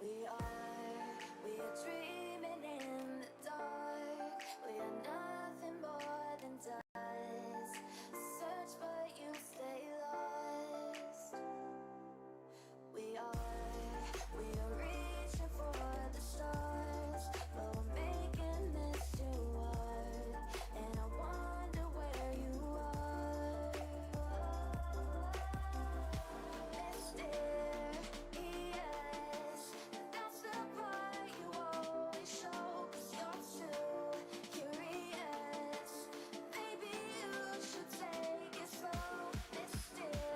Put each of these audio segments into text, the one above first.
We are dreaming in the dark. We are nothing more than dust. Search but you stay lost. We are reaching for the stars, but we're making this too hard. And I wonder where you are. Mysterious, that's the part you always show. 'Cause you're too curious. Maybe you should take it slow. Mysterious,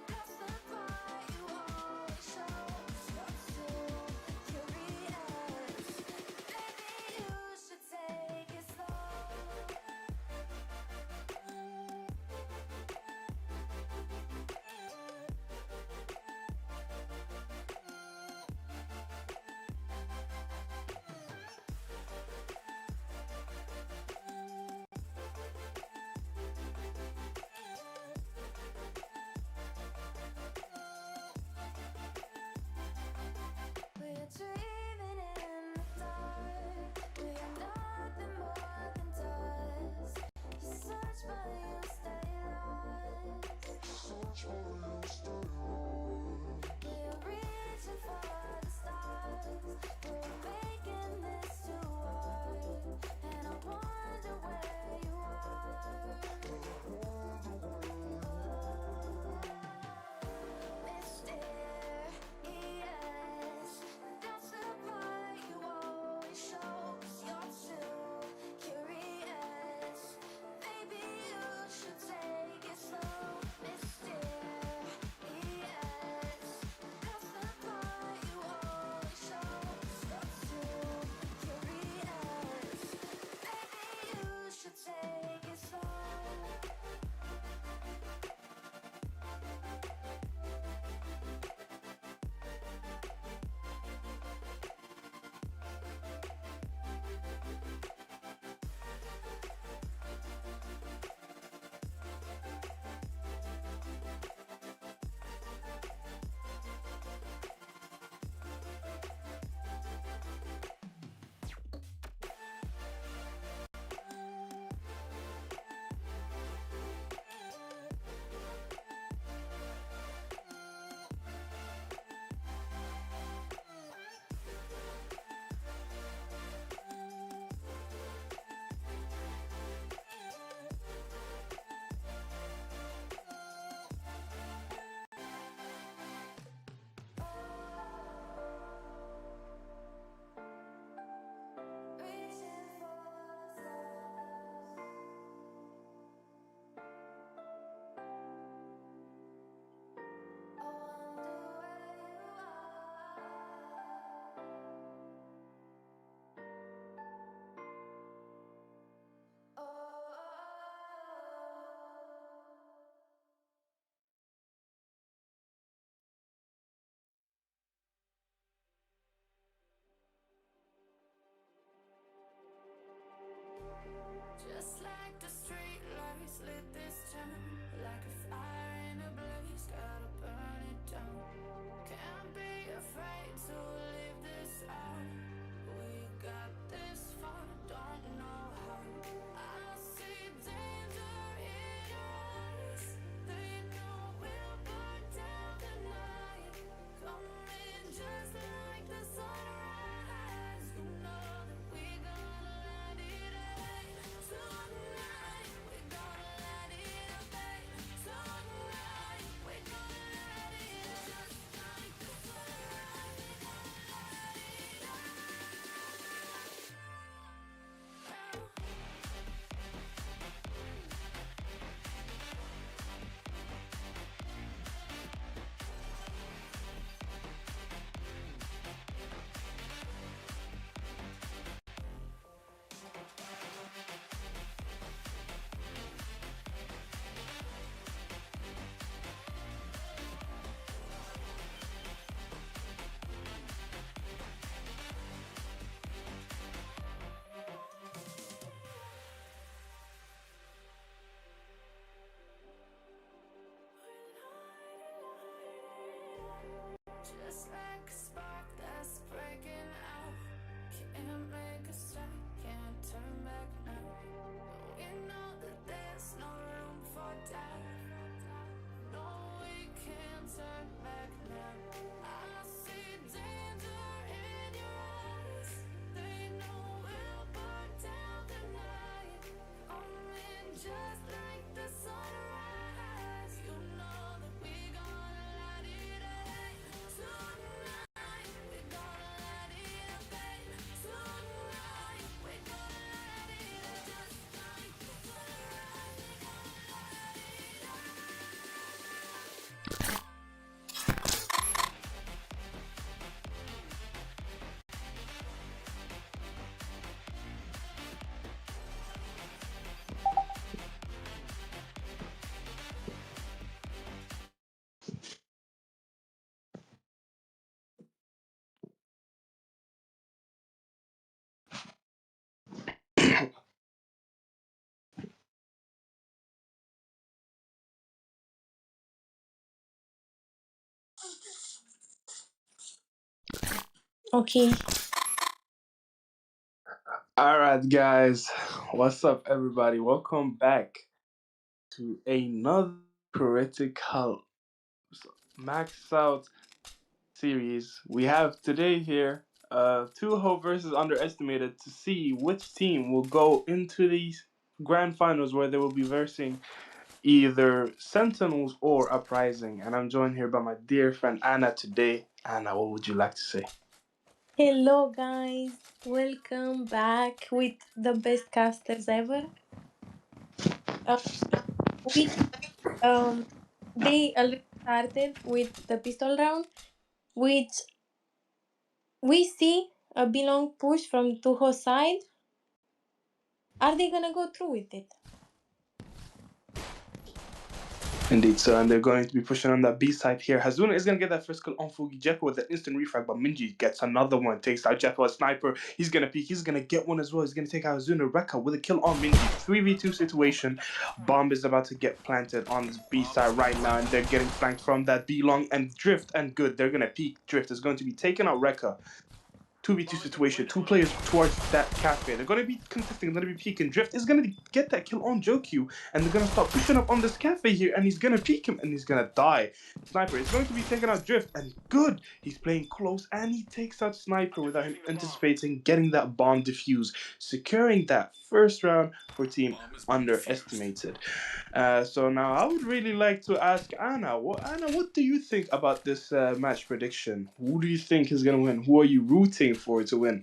that's the part you always show. 'Cause you're too curious. Maybe you should take it slow. We're dreaming in the dark. We are nothing more than dust. You search but you stay lost. We are reaching for the stars. We're making this too hard. And I wonder where you are. Mysterious, that's the part you always show. 'Cause you're too curious. Maybe you should take it slow. Mysterious, that's the part you always show. 'Cause you're too curious. Maybe you should take it slow. Reaching for the stars. I wonder where you are. Just like the street lights lit this town, like a fire in a blaze, gotta burn it down. Can't be afraid to leave this out. We got this far, don't know how. I see danger in our eyes. They know we'll burn down the night. Coming just like the sunrise. You know that we gonna light it up tonight. We gonna light it up tonight. just like a spark that's breaking out. Can't make a stop, can't turn back now. We know that there's no room for doubt. No, we can't turn back now. I see danger in your eyes. They know we'll burn down the night. Coming just like the sunrise. You know that we gonna light it up tonight. We gonna light it up, babe. Tonight we gonna light it up just like the sunrise. We gonna light it up. Okay. All right, guys. What's up, everybody? Welcome back to another critical MaxOut series. We have today here TUHO versus Underestimated to see which team will go into these grand finals where they will be versing either Sentinels or Uprising. And I'm joined here by my dear friend Anna today. Anna, what would you like to say? Hello, guys. Welcome back with the best casters ever. Uh, which they already started with the pistol round, which we see a belong push from Tuho side. Are they gonna go through with it? Indeed, so and they're going to be pushing on that B side here. Hazuna is going to get that first kill on Fugi Jekko with an instant refrag, but Minji gets another one. Takes out Jekko, a sniper. He's going to peek. He's going to get one as well. He's going to take out Hazuna. Rekka with a kill on Minji. 3v2 situation. Bomb is about to get planted on this B side right now, and they're getting flanked from that B long and Drift and Good. They're going to peek. Drift is going to be taking out Rekka. 2v2 situation, two players towards that cafe. They're going to be contesting, they're going to be peeking. Drift is going to get that kill on Joku, and they're going to start pushing up on this cafe here, and he's going to peek him, and he's going to die. Sniper is going to be taking out Drift, and Good. He's playing close, and he takes out Sniper without him anticipating getting that bomb defused, securing that first round for Team Underestimated. So now I would really like to ask Anna. What do you think about this match prediction? Who do you think is gonna win? Who are you rooting for to win?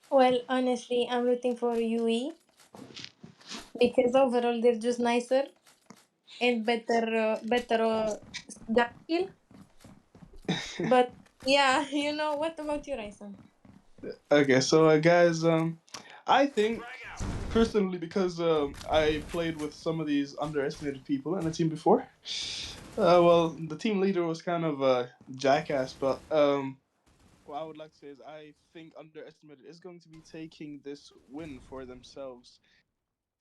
Well, honestly, I'm rooting for UE because overall they're just nicer and better gun skill. But yeah, what about you, Raisa? Okay, so guys, I think personally because I played with some of these underestimated people in the team before. Well, the team leader was kind of a jackass, but what I would like to say is I think underestimated is going to be taking this win for themselves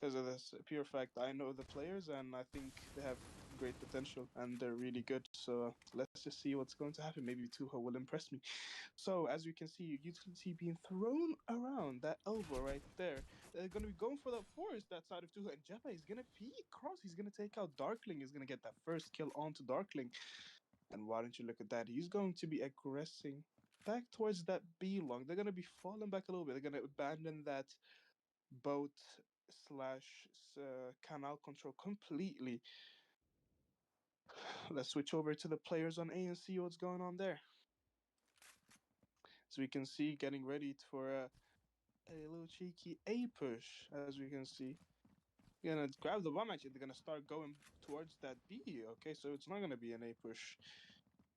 because of this pure fact. I know the players and I think they have great potential and they're really good. So let's just see what's going to happen. Maybe Tuho will impress me. So as you can see, utility being thrown around that elbow right there. They're going to be going for that forest that side of Tuho, and Jeppa is going to peek cross. He's going to take out Darkling. He's going to get that first kill onto Darkling. And why don't you look at that? He's going to be aggressing back towards that B long. They're going to be falling back a little bit. They're going to abandon that boat slash canal control completely. Let's switch over to the players on A and see what's going on there. So we can see getting ready for a little cheeky A push, as we can see. You're gonna grab the bomb actually, they're gonna start going towards that B. Okay, so it's not gonna be an A push.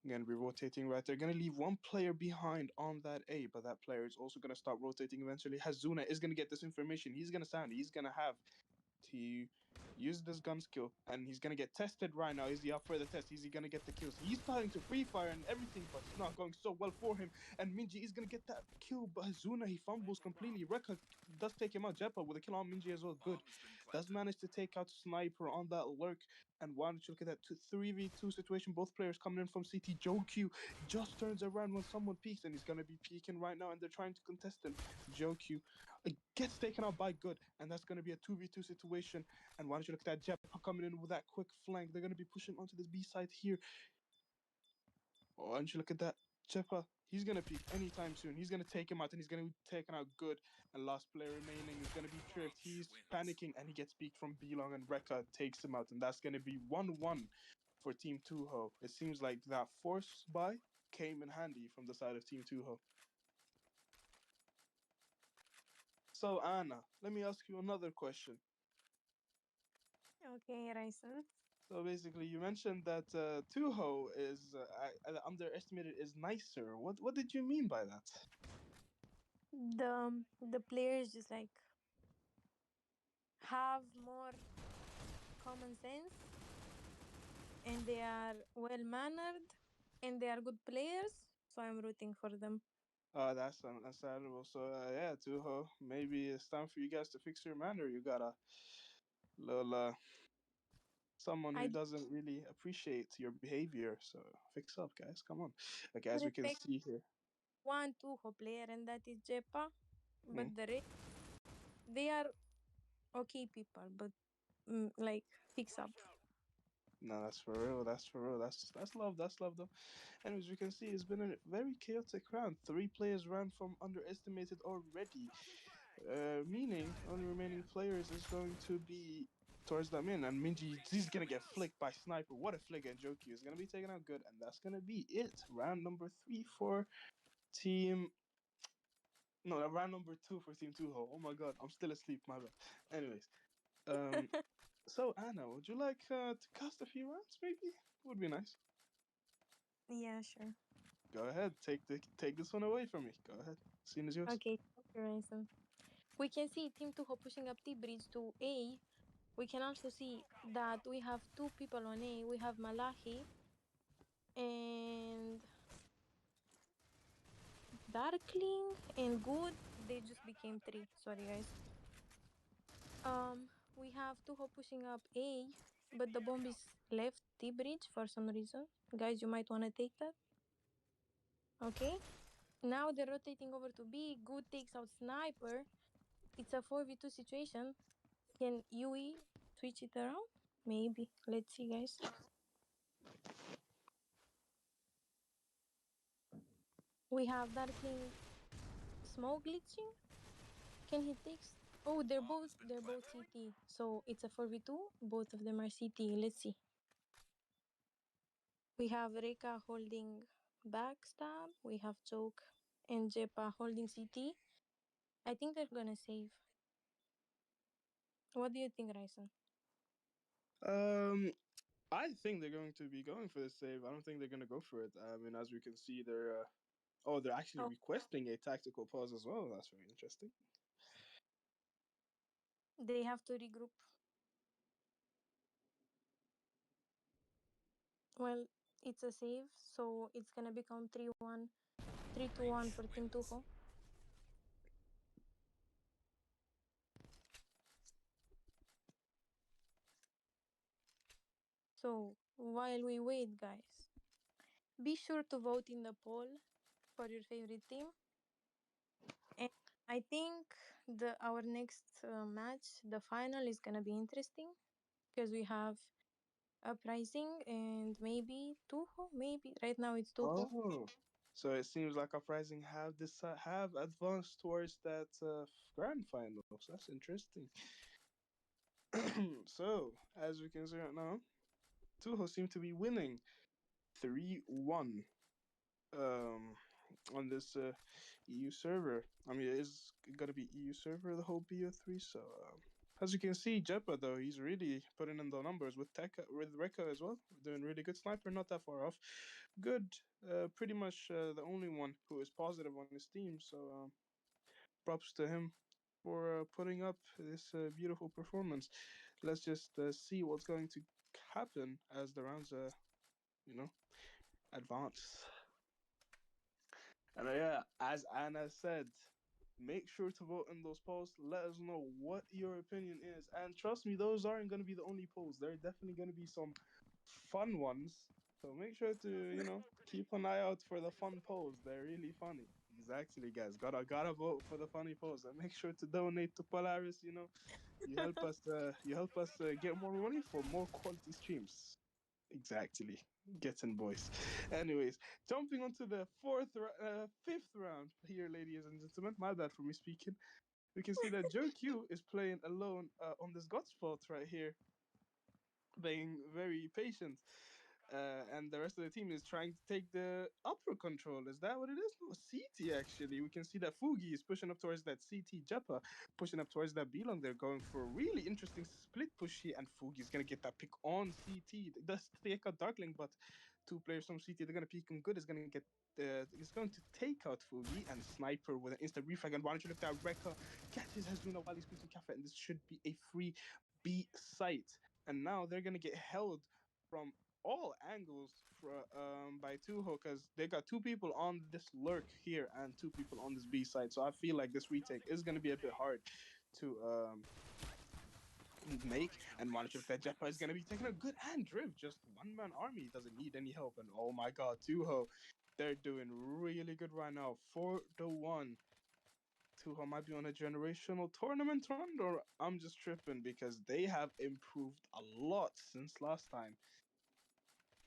Gonna be rotating right there. Gonna leave one player behind on that A, but that player is also gonna start rotating eventually. Hazuna is gonna get this information. He's gonna sound. He's gonna have He used his gun skill, and he's gonna get tested right now. Is he up for the test? Is he gonna get the kills? He's starting to free fire and everything, but it's not going so well for him. And Minji is gonna get that kill, but Hazuna, he fumbles completely. Rekka does take him out. Jeppa with a kill on Minji as well. Good. Does manage to take out Sniper on that lurk. And why don't you look at that 3v2 situation? Both players coming in from CT. JoeQ just turns around when someone peeks, and he's gonna be peeking right now, and they're trying to contest him. JoeQ gets taken out by Good, and that's gonna be a 2v2 situation. And why don't you look at that Jeppa coming in with that quick flank? They're gonna be pushing onto this B side here. Why don't you look at that Jeppa? He's gonna peek anytime soon. He's gonna take him out, and he's gonna be taken out Good. And last player remaining is gonna be Tripped. He's panicking, and he gets peeked from B-Long, and Rekka takes him out, and that's gonna be 1-1 for Team TUHO. It seems like that force buy came in handy from the side of Team TUHO. So Anna, let me ask you another question. Okay, Raisen. So basically, you mentioned that TUHO is underestimated is nicer. What did you mean by that? The players just like have more common sense, and they are well mannered, and they are good players. So I'm rooting for them. That's understandable. So yeah, TUHO, maybe it's time for you guys to fix your manner. You got a little someone who I doesn't really appreciate your behavior. So fix up, guys. Come on. Okay, as we can respect see here. one Tuho player, and that is Jeppa. Hmm? But the rest, they are okay people, but like fix up. No, that's for real. That's for real. That's love. That's love, though. Anyways, we can see it's been a very chaotic round. 3 players ran from underestimated already, meaning only remaining players is going to be towards the min. And Minji, he's gonna get flicked by Sniper. What a flick! And JoeQ is gonna be taken out good, and that's gonna be it. Round number 3 for team. No, round number 2 for Team TUHO. Oh my god, I'm still asleep. My bad. Anyways, um, so Anna, would you like to cast a few rounds? Maybe would be nice. Yeah, sure. Go ahead, take this one away from me. Go ahead. Scene is yours. Okay, thank you, Raisen. We can see Team Tuho pushing up T-Bridge to A. We can also see that we have 2 people on A. We have Malachi and Darkling and Good. They just became 3. Sorry, guys. We have Tuho pushing up A, but the bomb is left T-Bridge for some reason. Guys, you might want to take that. Okay. Now they're rotating over to B. Good takes out Sniper. It's a 4v2 situation. Can Yui switch it around? Maybe. Let's see, guys. We have Darkling smoke glitching. Can he take? Oh, they're both CT. So it's a 4v2. Both of them are CT. Let's see. We have Reka holding backstab. We have Choke and Jepa holding CT. I think they're gonna save. What do you think, Raisen? Um, I think they're going to be going for the save. I don't think they're going to go for it. I mean, as we can see, they're actually Oh, requesting a tactical pause as well. That's very interesting. they have to regroup. Well, it's a save, so it's gonna become 3-1, 3-1 for Team Tuho. So while we wait, guys, be sure to vote in the poll for your favorite team. And I think our next match, the final, is gonna be interesting because we have Uprising and maybe Tuho. Maybe right now it's Tuho. Oh, so it seems like Uprising have advanced towards that grand final. So that's interesting. So as we can see right now, TUHO seem to be winning 3-1. On this EU server. I mean, it is gonna be EU server the whole BO3. So as you can see, Jeppa though he's really putting in the numbers with with Rekka as well. Doing really good. Sniper not that far off. Good. Pretty much the only one who is positive on his team. So props to him. for putting up this beautiful performance. Let's just see what's going to happen as the rounds, advance. And yeah, as Anna said, make sure to vote in those polls. Let us know what your opinion is. And trust me, those aren't going to be the only polls. There are definitely going to be some fun ones. So make sure to, keep an eye out for the fun polls. They're really funny. Exactly, guys. Gotta vote for the funny polls. And make sure to donate to Polaris. You help us get more money for more quality streams. Exactly. Getting boys. Anyways, jumping onto the fifth round here, ladies and gentlemen. My bad for me speaking. We can see that Joe Q is playing alone on this god spot right here, being very patient. And the rest of the team is trying to take the upper control. Is that what it is? No, CT actually. We can see that Fugi is pushing up towards that CT. Jeppa pushing up towards that Belong. They're going for a really interesting split push here, and Fugi is going to get that pick on CT. Does take out Darkling, but two players from CT, they're going to peek him good. Is going to take out Fugi, and Sniper with an instant refrag. And why don't you look at Rekka catches Hazuna while he's pushing Cafe, and this should be a free B site. And now they're going to get held from all angles by TUHO, because they got two people on this lurk here and two people on this B side. So I feel like this retake is going to be a bit hard to make. And monitor that Jeppa is going to be taking a good hand drift. Just one man army doesn't need any help. And oh my god, TUHO, they're doing really good right now. 4-1. TUHO might be on a generational tournament run, or I'm just tripping because they have improved a lot since last time.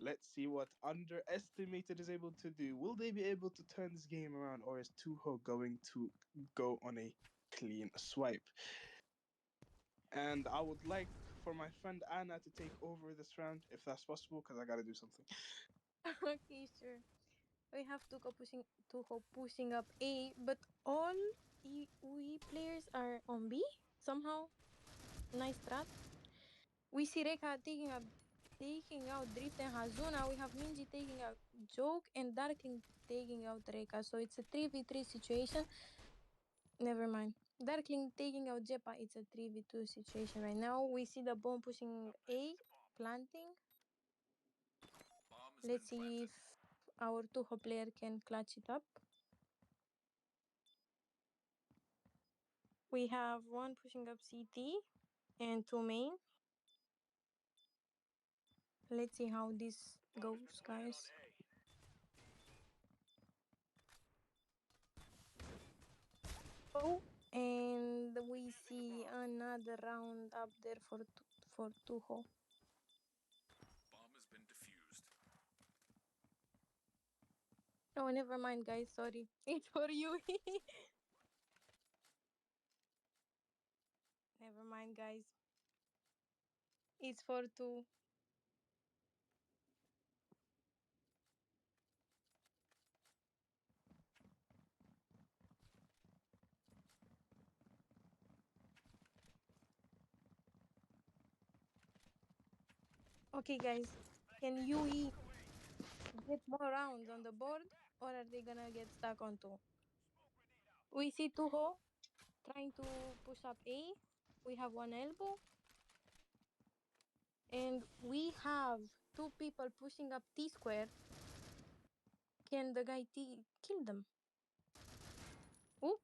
Let's see what Underestimated is able to do. Will they be able to turn this game around, or is TUHO going to go on a clean swipe? And I would like for my friend Anna to take over this round, if that's possible, because I gotta do something. Okay, sure. We have Tuho pushing up A, but all we players are on B somehow. Nice strat. We see Reka taking out Drift and Hazuna. We have Minji taking out Joke and Darkling taking out Reka. So it's a 3v3 situation. Never mind. Darkling taking out Jeppa. It's a 3v2 situation right now. We see the bomb pushing A, planting. Let's see if our Tuho player can clutch it up. We have one pushing up CT and two main. Let's see how this goes, guys. Oh, and we see another round up there for Tuho. Bomb has been defused. Oh, never mind, guys. Sorry, it's for you. Never mind, guys. It's for two. Okay, guys. Can UE get more rounds on the board, or are they gonna get stuck on two? We see Tuho trying to push up A. We have one elbow. And we have two people pushing up T square. Can the guy kill them? Oop.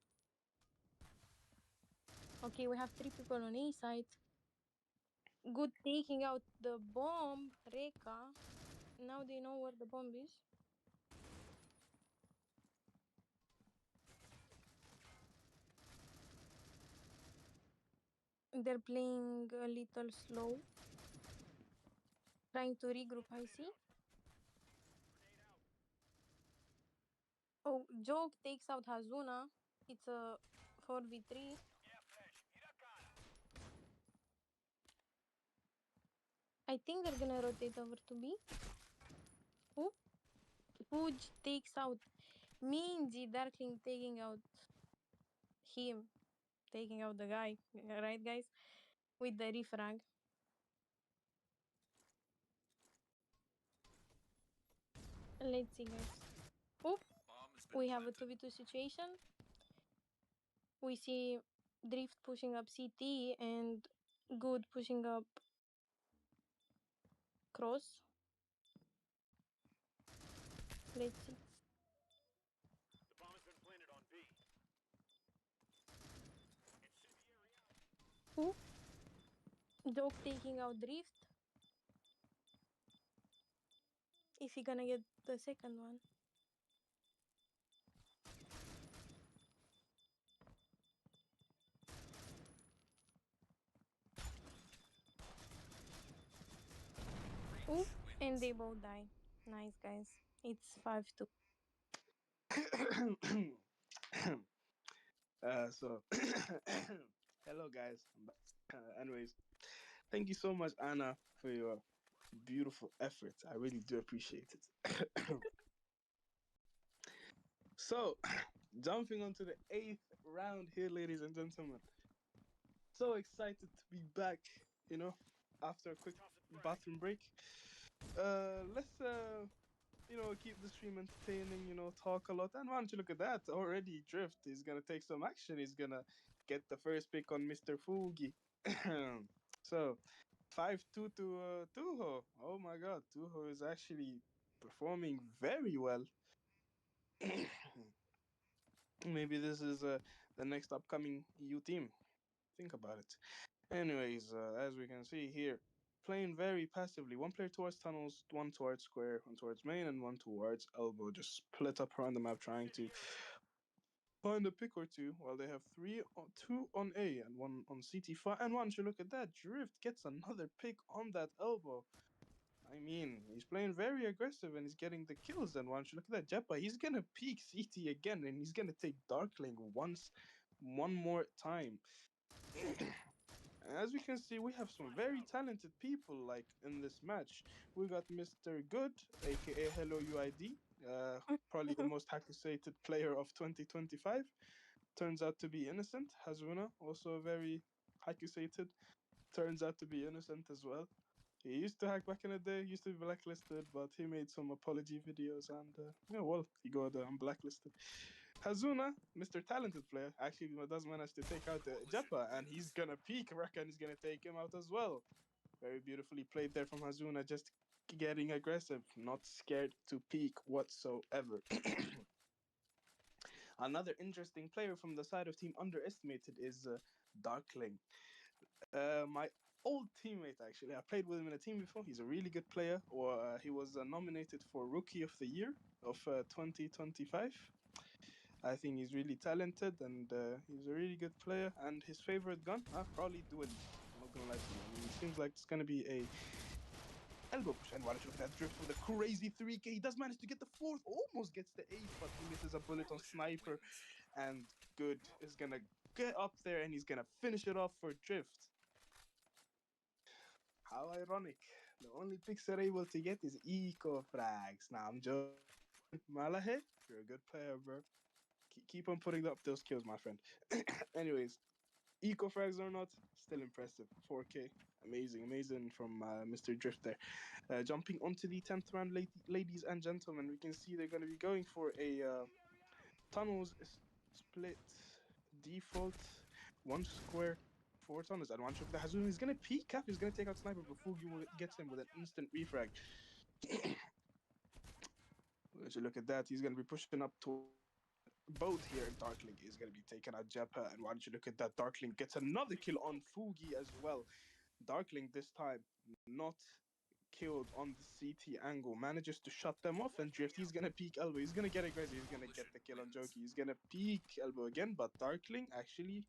Okay, we have three people on A side. Good taking out the bomb, Reka. Now they know where the bomb is. They're playing a little slow. Trying to regroup, I see. Oh, Joke takes out Hazuna. It's a 4v3. I think they're gonna rotate over to B. Oh, Fuj takes out Minji. Darkling taking out him. Taking out the guy. Right, guys? With the refrag. Let's see, guys. Oh, Bomb has been we have a planted. 2v2 situation. We see Drift pushing up CT and Good pushing up cross. Let's see. The bomb has been planted on B. Incendiary out. Who? Dog taking out Drift. If he gonna get the second one. Ooh, and they both die. Nice, guys. It's 5-2. So, hello guys. I'm back. Anyways, thank you so much, Anna, for your beautiful effort. I really do appreciate it. So, jumping onto the 8th round here, ladies and gentlemen. So excited to be back, after a quick bathroom break. Let's keep the stream entertaining, talk a lot. And why don't you look at that? Already Drift is gonna take some action. He's gonna get the first pick on Mr. Fugi. So 5-2 to TUHO. Oh my god, TUHO is actually performing very well. Maybe this is the next upcoming EU team. Think about it. Anyways, as we can see here, playing very passively. One player towards tunnels, one towards square, one towards main, and one towards elbow. Just split up around the map trying to find a pick or two, while they have two on A and one on CT5. And once you look at that, Drift gets another pick on that elbow. I mean, he's playing very aggressive and he's getting the kills. And once you look at that, Jeppa, he's gonna peek CT again and he's gonna take Darkling one more time. As we can see, we have some very talented people like in this match. We got Mr. Good, aka Hello UID, probably the most accusated player of 2025. Turns out to be innocent. Hazuna, also very accusated, turns out to be innocent as well. He used to hack back in the day, used to be blacklisted, but he made some apology videos and, he got blacklisted. Hazuna, Mr. Talented Player, actually does manage to take out Jeppa, and he's gonna peek Raka and he's gonna take him out as well. Very beautifully played there from Hazuna, just getting aggressive, not scared to peek whatsoever. Another interesting player from the side of Team Underestimated is Darkling. My old teammate, actually. I played with him in a team before. He's a really good player. He was nominated for Rookie of the Year of 2025. I think he's really talented and he's a really good player. And his favorite gun? Probably dually. I'm not gonna lie to you. I mean, it seems like it's gonna be a elbow push. And why don't you look at that Drift with a crazy 3K? He does manage to get the fourth, almost gets the 8th, but he misses a bullet on Sniper. And Good is gonna get up there and he's gonna finish it off for Drift. How ironic. The only picks they're able to get is eco frags. Now I'm joking. Malahe, you're a good player, bro. Keep on putting up those kills, my friend. Anyways, eco frags or not, still impressive. 4K. Amazing from Mr. Drift there. Jumping onto the 10th round, ladies and gentlemen, we can see they're going to be going for a tunnels split default, one square, 4 tunnels, and one shot. The Hazun is going to peek cap, he's going to take out Sniper before he gets him with an instant refrag. As you look at that, he's going to be pushing up to both here. Darkling is going to be taken out Jeppa, and why don't you look at that? Darkling gets another kill on Fugi as well. Darkling this time not killed on the CT angle, manages to shut them off, and Drift, he's gonna peek elbow, he's gonna get aggressive, he's gonna get the kill on Jokey, he's gonna peek elbow again, but Darkling actually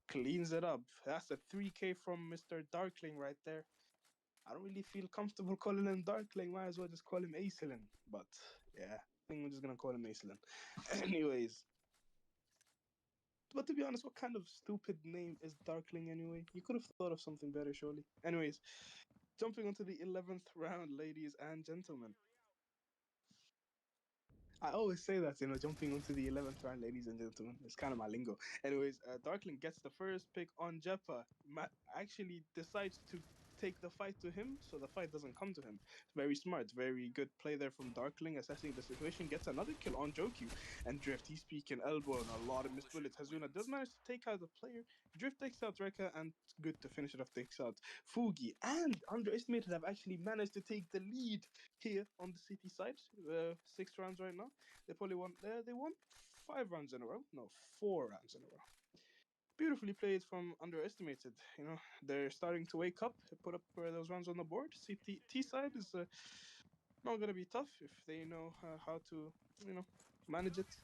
cleans it up. That's a 3K from Mr. Darkling right there. I don't really feel comfortable calling him Darkling, might as well just call him Acelin, but yeah, I think we're just gonna call him Acelin. Anyways, but to be honest, what kind of stupid name is Darkling anyway? You could have thought of something better, surely. Anyways, jumping onto the 11th round, ladies and gentlemen. I always say that, jumping onto the 11th round, ladies and gentlemen. It's kind of my lingo. Anyways, Darkling gets the first pick on Jeppa. Actually decides to take the fight to him, so the fight doesn't come to him. Very smart, very good play there from Darkling, assessing the situation, gets another kill on Joku, and Drift, he's peeking elbow and a lot of missed bullets. Hazuna does manage to take out the player, Drift takes out Reka, and good to finish it off, takes out Fugi, and Underestimated have actually managed to take the lead here on the city side. 6 rounds right now. They probably won, they won 5 rounds in a row, no, 4 rounds in a row. Beautifully played from Underestimated. They're starting to wake up, put up those runs on the board. T side is not going to be tough if they know how to, manage it.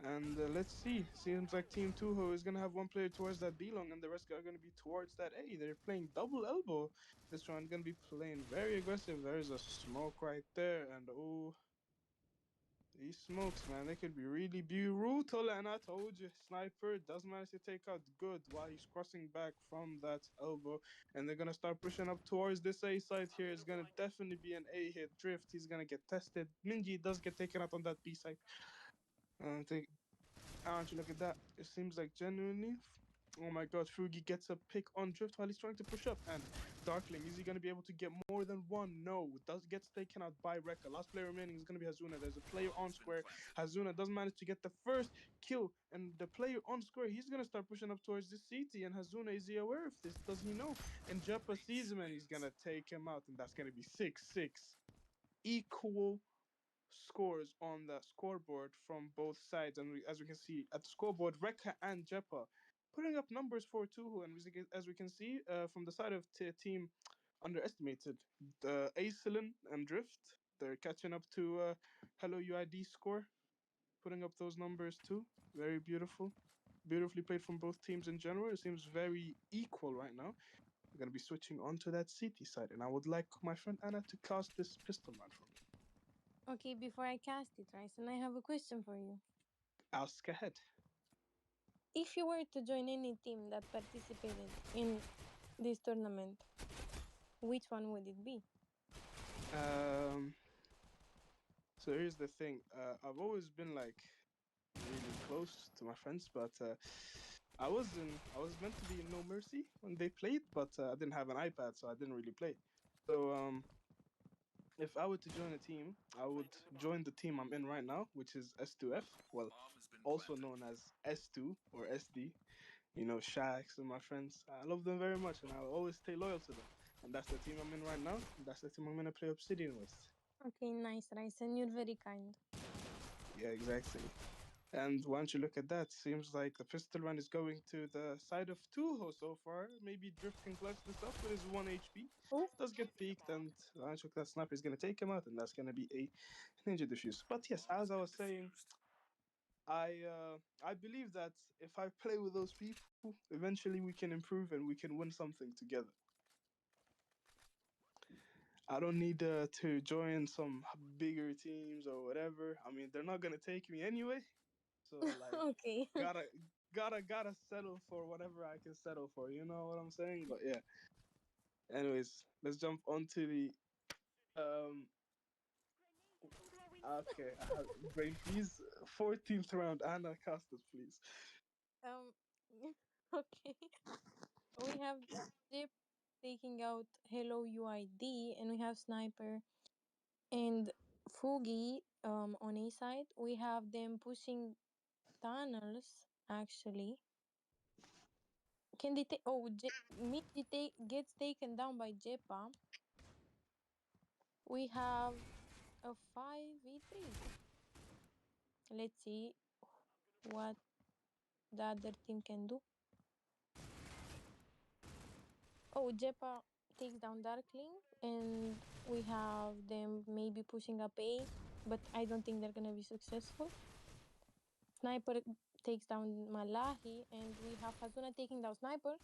And let's see. Seems like Team TUHO is going to have one player towards that B long and the rest are going to be towards that A. They're playing double elbow this round, going to be playing very aggressive. There's a smoke right there, and oh, these smokes, man, they could be really brutal. And I told you, Sniper does manage to take out Good while he's crossing back from that elbow. And they're going to start pushing up towards this A side here. It's going to definitely be an A hit. Drift, he's going to get tested. Minji does get taken out on that B side. Aren't you look at that? It seems like genuinely. Oh my god, Fugi gets a pick on Drift while he's trying to push up. And Darkling, is he going to be able to get more than one? No. Gets taken out by Rekka. Last player remaining is going to be Hazuna. There's a player on square. Hazuna does manage to get the first kill. And the player on square, he's going to start pushing up towards the CT. And Hazuna, is he aware of this? Does he know? And Jeppa sees him and he's going to take him out. And that's going to be 6-6. Equal scores on the scoreboard from both sides, and as we can see at the scoreboard, Rekka and Jeppa putting up numbers for TUHO, and as we can see from the side of Team Underestimated, the Acelin and Drift, they're catching up to Hello UID score, putting up those numbers too. Very beautifully played from both teams in general. It seems very equal right now. We're going to be switching on to that CT side, and I would like my friend Anna to cast this pistol man for me. Okay, before I cast it, Ryson, I have a question for you. Ask ahead. If you were to join any team that participated in this tournament, which one would it be? So here's the thing. I've always been like really close to my friends, but I was meant to be in No Mercy when they played, but I didn't have an iPad, so I didn't really play. So if I were to join a team, I would join the team I'm in right now, which is S2F, well, also known as S2 or SD. Shax and my friends. I love them very much, and I'll always stay loyal to them. And that's the team I'm in right now. And that's the team I'm gonna play Obsidian with. Okay, nice, Ryson. You're very kind. Yeah, exactly. And once you look at that, seems like the pistol run is going to the side of TUHO so far. Maybe Drift can clutch this up with his 1 HP. Oh, Does get peeked, and once you look, that sniper is going to take him out, and that's going to be a ninja defuse. But yes, as I was saying, I believe that if I play with those people, eventually we can improve and we can win something together. I don't need to join some bigger teams or whatever. I mean, they're not going to take me anyway. So like, okay. gotta settle for whatever I can settle for. You know what I'm saying? But yeah. Anyways, let's jump onto the Okay, I have brain freeze. 14th round, Anna Castas, please. um, okay. We have Jip taking out Hello UID, and we have Sniper and Fugi on A side. We have them pushing tunnels, actually. Can they take... Oh, Midi gets taken down by Jepa. We have a 5v3. Let's see what the other team can do. Oh, Jepa takes down Darkling, and we have them maybe pushing up A, but I don't think they're gonna be successful. Sniper takes down Malahi, and we have Hazuna taking down Sniper.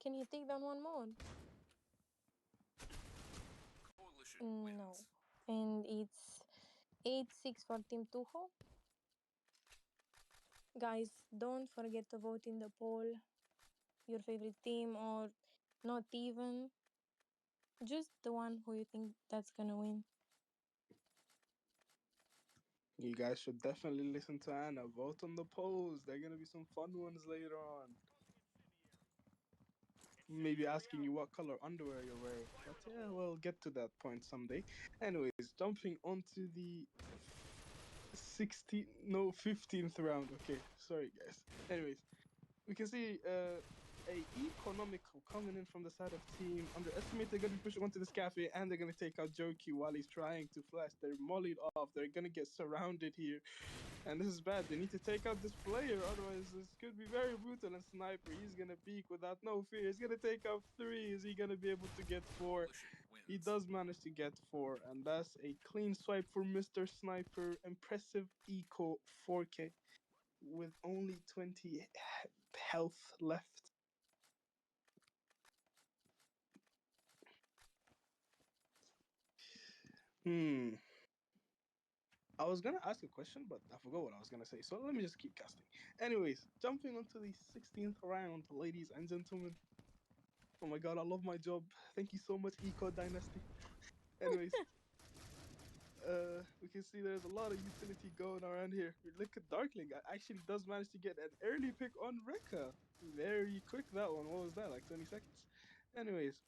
Can he take down one more? No. And it's 8-6 for Team TUHO. Guys, don't forget to vote in the poll. Your favorite team, or not even. Just the one who you think that's gonna win. You guys should definitely listen to Anna. Vote on the polls. There are gonna be some fun ones later on. maybe asking you what color underwear you're wearing. But yeah, we'll get to that point someday. Anyways, jumping onto the 15th round. Okay, sorry guys. Anyways, we can see a economical coming in from the side of team underestimate. They're gonna be pushing onto this cafe and they're gonna take out Joki while he's trying to flash. They're mollied off. They're gonna get surrounded here. And this is bad. They need to take out this player, otherwise this could be very brutal. And Sniper, he's gonna peek without no fear. He's gonna take out 3. Is he gonna be able to get 4? He does manage to get 4, and that's a clean swipe for Mr. Sniper. Impressive eco 4K with only 20 health left. I was gonna ask a question, but I forgot what I was gonna say. So let me just keep casting. Anyways, jumping onto the 16th round, ladies and gentlemen. Oh my god, I love my job. Thank you so much, Eco Dynasty. Anyways, we can see there's a lot of utility going around here. Look at Darkling. Actually does manage to get an early pick on Rekka. Very quick that one. What was that? Like 20 seconds? Anyways,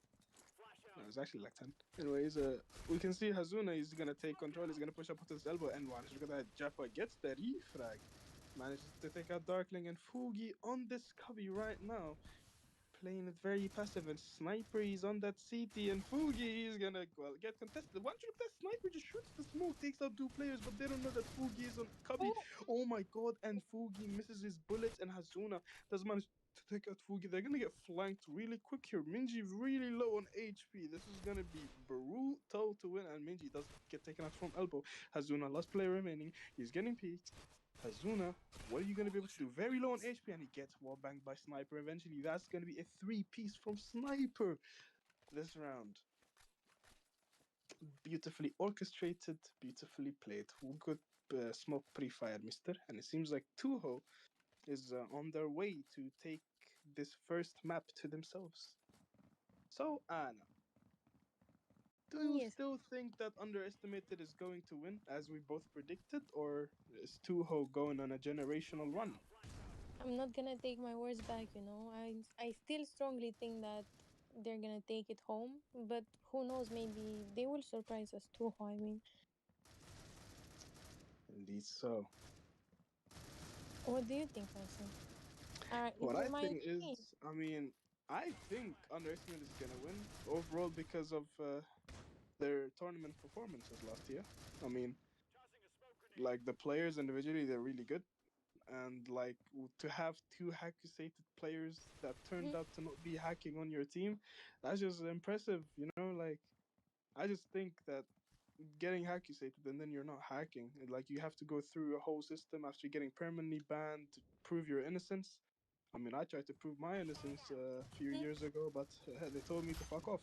no, it was actually like 10. Anyways, we can see Hazuna is gonna take control. He's gonna push up to his elbow and one. Look at that. Jaffa gets the refrag. Manages to take out Darkling and Fugi on this cubby right now. Playing it very passive, and Sniper is on that CT, and Fugi is gonna get contested. Once you look, that Sniper just shoots the smoke, takes out 2 players, but they don't know that Fugi is on cubby. Oh, Oh my god, and Fugi misses his bullets, and Hazuna does manage to take out Fugi. They're gonna get flanked really quick here. Minji really low on HP. This is gonna be brutal to win, and Minji does get taken out from elbow. Hazuna, last player remaining. He's getting peeked. Hazuna, what are you going to be able to do? Very low on HP, and he gets wall banged by Sniper. Eventually, that's going to be a 3-piece from Sniper this round. Beautifully orchestrated, beautifully played. Good smoke pre-fired, mister. And it seems like TUHO is on their way to take this first map to themselves. So, Anna, do you yes. still think that Underestimated is going to win, as we both predicted, or is TUHO going on a generational run? I'm not gonna take my words back, you know. I still strongly think that they're gonna take it home, but who knows, maybe they will surprise us too. I mean, Indeed so. what do you think, Faisal? If What you I mind think me, is, I think Underestimate is gonna win overall because of their tournament performances last year. I mean, like the players individually, they're really good, and like to have 2 accusated players that turned out to not be hacking on your team, that's just impressive. You know, like I just think that getting accusated and then you're not hacking, and like you have to go through a whole system after getting permanently banned to prove your innocence. I mean, I tried to prove my innocence a few years ago, but they told me to fuck off.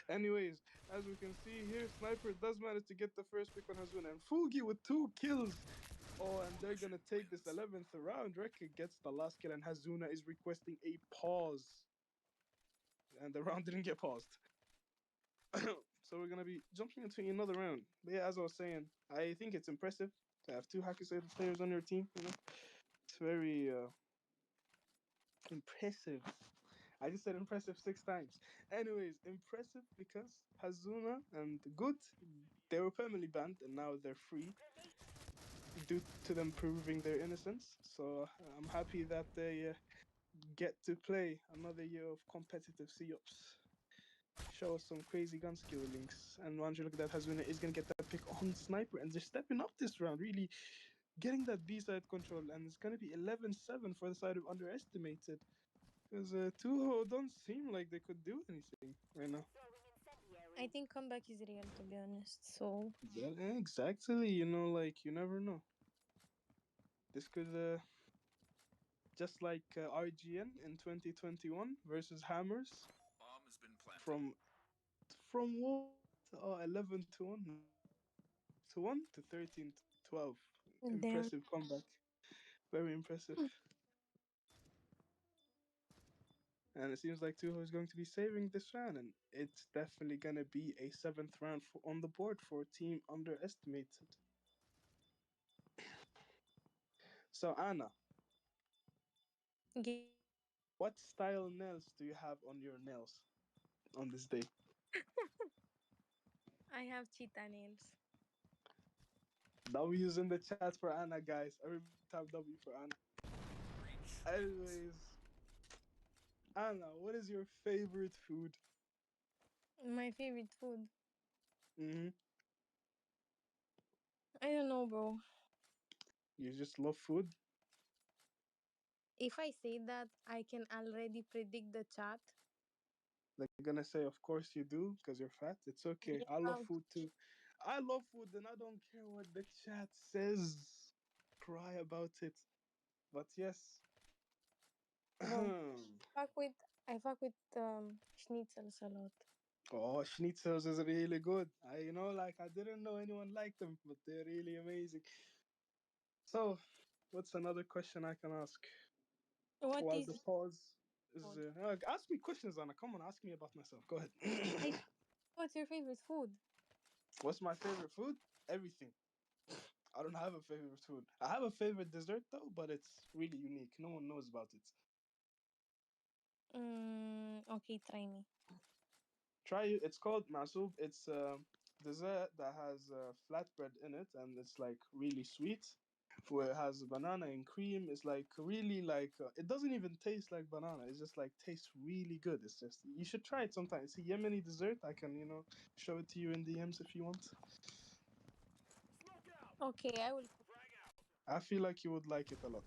Anyways, as we can see here, Sniper does manage to get the first pick on Hazuna, and Fugi with 2 kills. Oh, and they're gonna take this 11th round. Rekka gets the last kill, and Hazuna is requesting a pause. And the round didn't get paused. So we're gonna be jumping into another round. But yeah, as I was saying, I think it's impressive to have 2 Hakusei players on your team. You know, it's very impressive. I just said impressive 6 times. Anyways, impressive because Hazuna and Good, they were permanently banned and now they're free due to them proving their innocence. So I'm happy that they get to play another year of competitive COPs. Show us some crazy gun skill links. And once you look at that, Hazuna is going to get that pick on Sniper. And they're stepping up this round, really getting that B-side control. And it's going to be 11-7 for the side of Underestimated. Because Tuho don't seem like they could do anything right now. I think comeback is real, to be honest. So Yeah, exactly. You know, like, you never know. This could, just like RGN in 2021 versus Hammers. From what? Oh, 11 to 1. 1 to 13 to 12. damn. Impressive comeback. Very impressive. And it seems like Tuho is going to be saving this round, and it's definitely going to be a 7th round on the board for Team Underestimated. So, Anna, Yes. What style nails do you have on your nails on this day? I have cheetah nails. W's in the chat for Anna, guys. Everybody type W for Anna. Anyways, Anna, what is your favorite food? My favorite food. Mm-hmm. I don't know, bro. You just love food? If I say that, I can already predict the chat. They're gonna say, of course you do, because you're fat. It's okay. I love Yeah, food too. I love food and I don't care what the chat says. Cry about it. But yes. bro. Oh, I fuck with schnitzels a lot. schnitzels is really good. I didn't know anyone liked them, but they're really amazing. So, what's another question I can ask? What While is the your pause is. food? Ask me questions, Anna. Come on, ask me about myself. Go ahead. I What's your favorite food? What's my favorite food? Everything. I don't have a favorite food. I have a favorite dessert though, but it's really unique. No one knows about it. Okay, try me. Try it. It's called masub. It's a dessert that has flatbread in it, and it's like really sweet. Where it has banana and cream. It's like really like it doesn't even taste like banana. It's just like tastes really good. It's just you should try it sometime. It's a Yemeni dessert. I can show it to you in DMs if you want. Smoke out. Okay, I will. Frag out. I feel like you would like it a lot.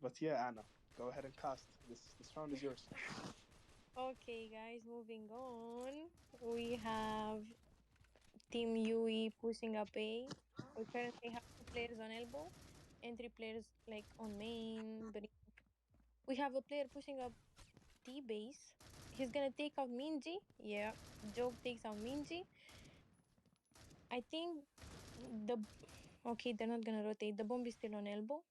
But yeah, Anna, go ahead and cast. This round is yours. Okay, guys, moving on. We have Team UE pushing up A. We currently have 2 players on elbow and 3 players like on main. But we have a player pushing up T base. He's gonna take out Minji. Yeah, Joke takes out Minji. I think the okay, they're not gonna rotate. The bomb is still on elbow.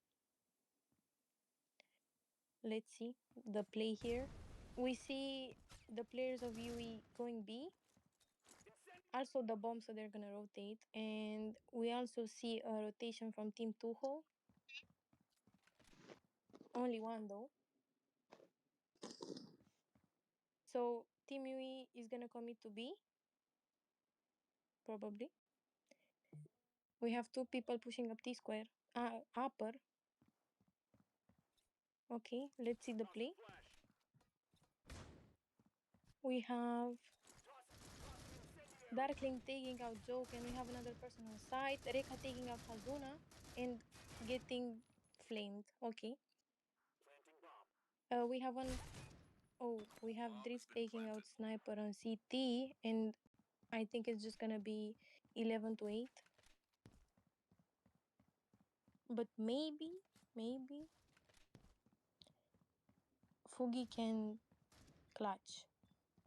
Let's see the play here. We see the players of UE going B. Also the bomb, so they're gonna rotate. And we also see a rotation from Team TUHO. Only one though. So Team UE is gonna commit to B. Probably. We have 2 people pushing up T square. Upper. Okay, let's see the play. Flash. We have Toss. Incendiary. Darkling taking out Joke, and we have another person on side. Reka taking out Hazuna and getting flamed. Okay. Planting bomb. We have one oh we have Drift taking out Sniper on CT, and I think it's just gonna be 11-8. But maybe Fugi can clutch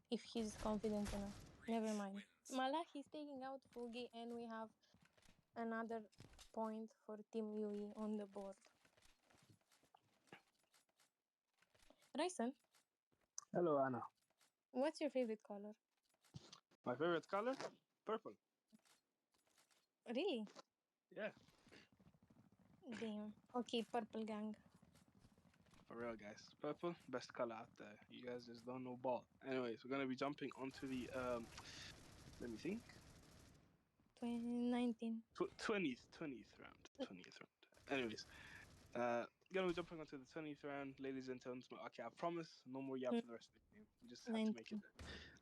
if he's confident enough. Never mind. Malak is taking out Fugi, and we have another point for Team UE on the board. Raisen, Hello, Anna. what's your favorite color? My favorite color? Purple. Really? Yeah, Damn. Okay, purple gang. for real, guys. Purple, best color out there. You guys just don't know ball. Anyways, we're gonna be jumping onto the let me think. 2019. 20th round. 20th round. Anyways, gonna be jumping onto the 20th round, ladies and gentlemen. Okay, I promise no more yap for the rest of the game. We just had to make it.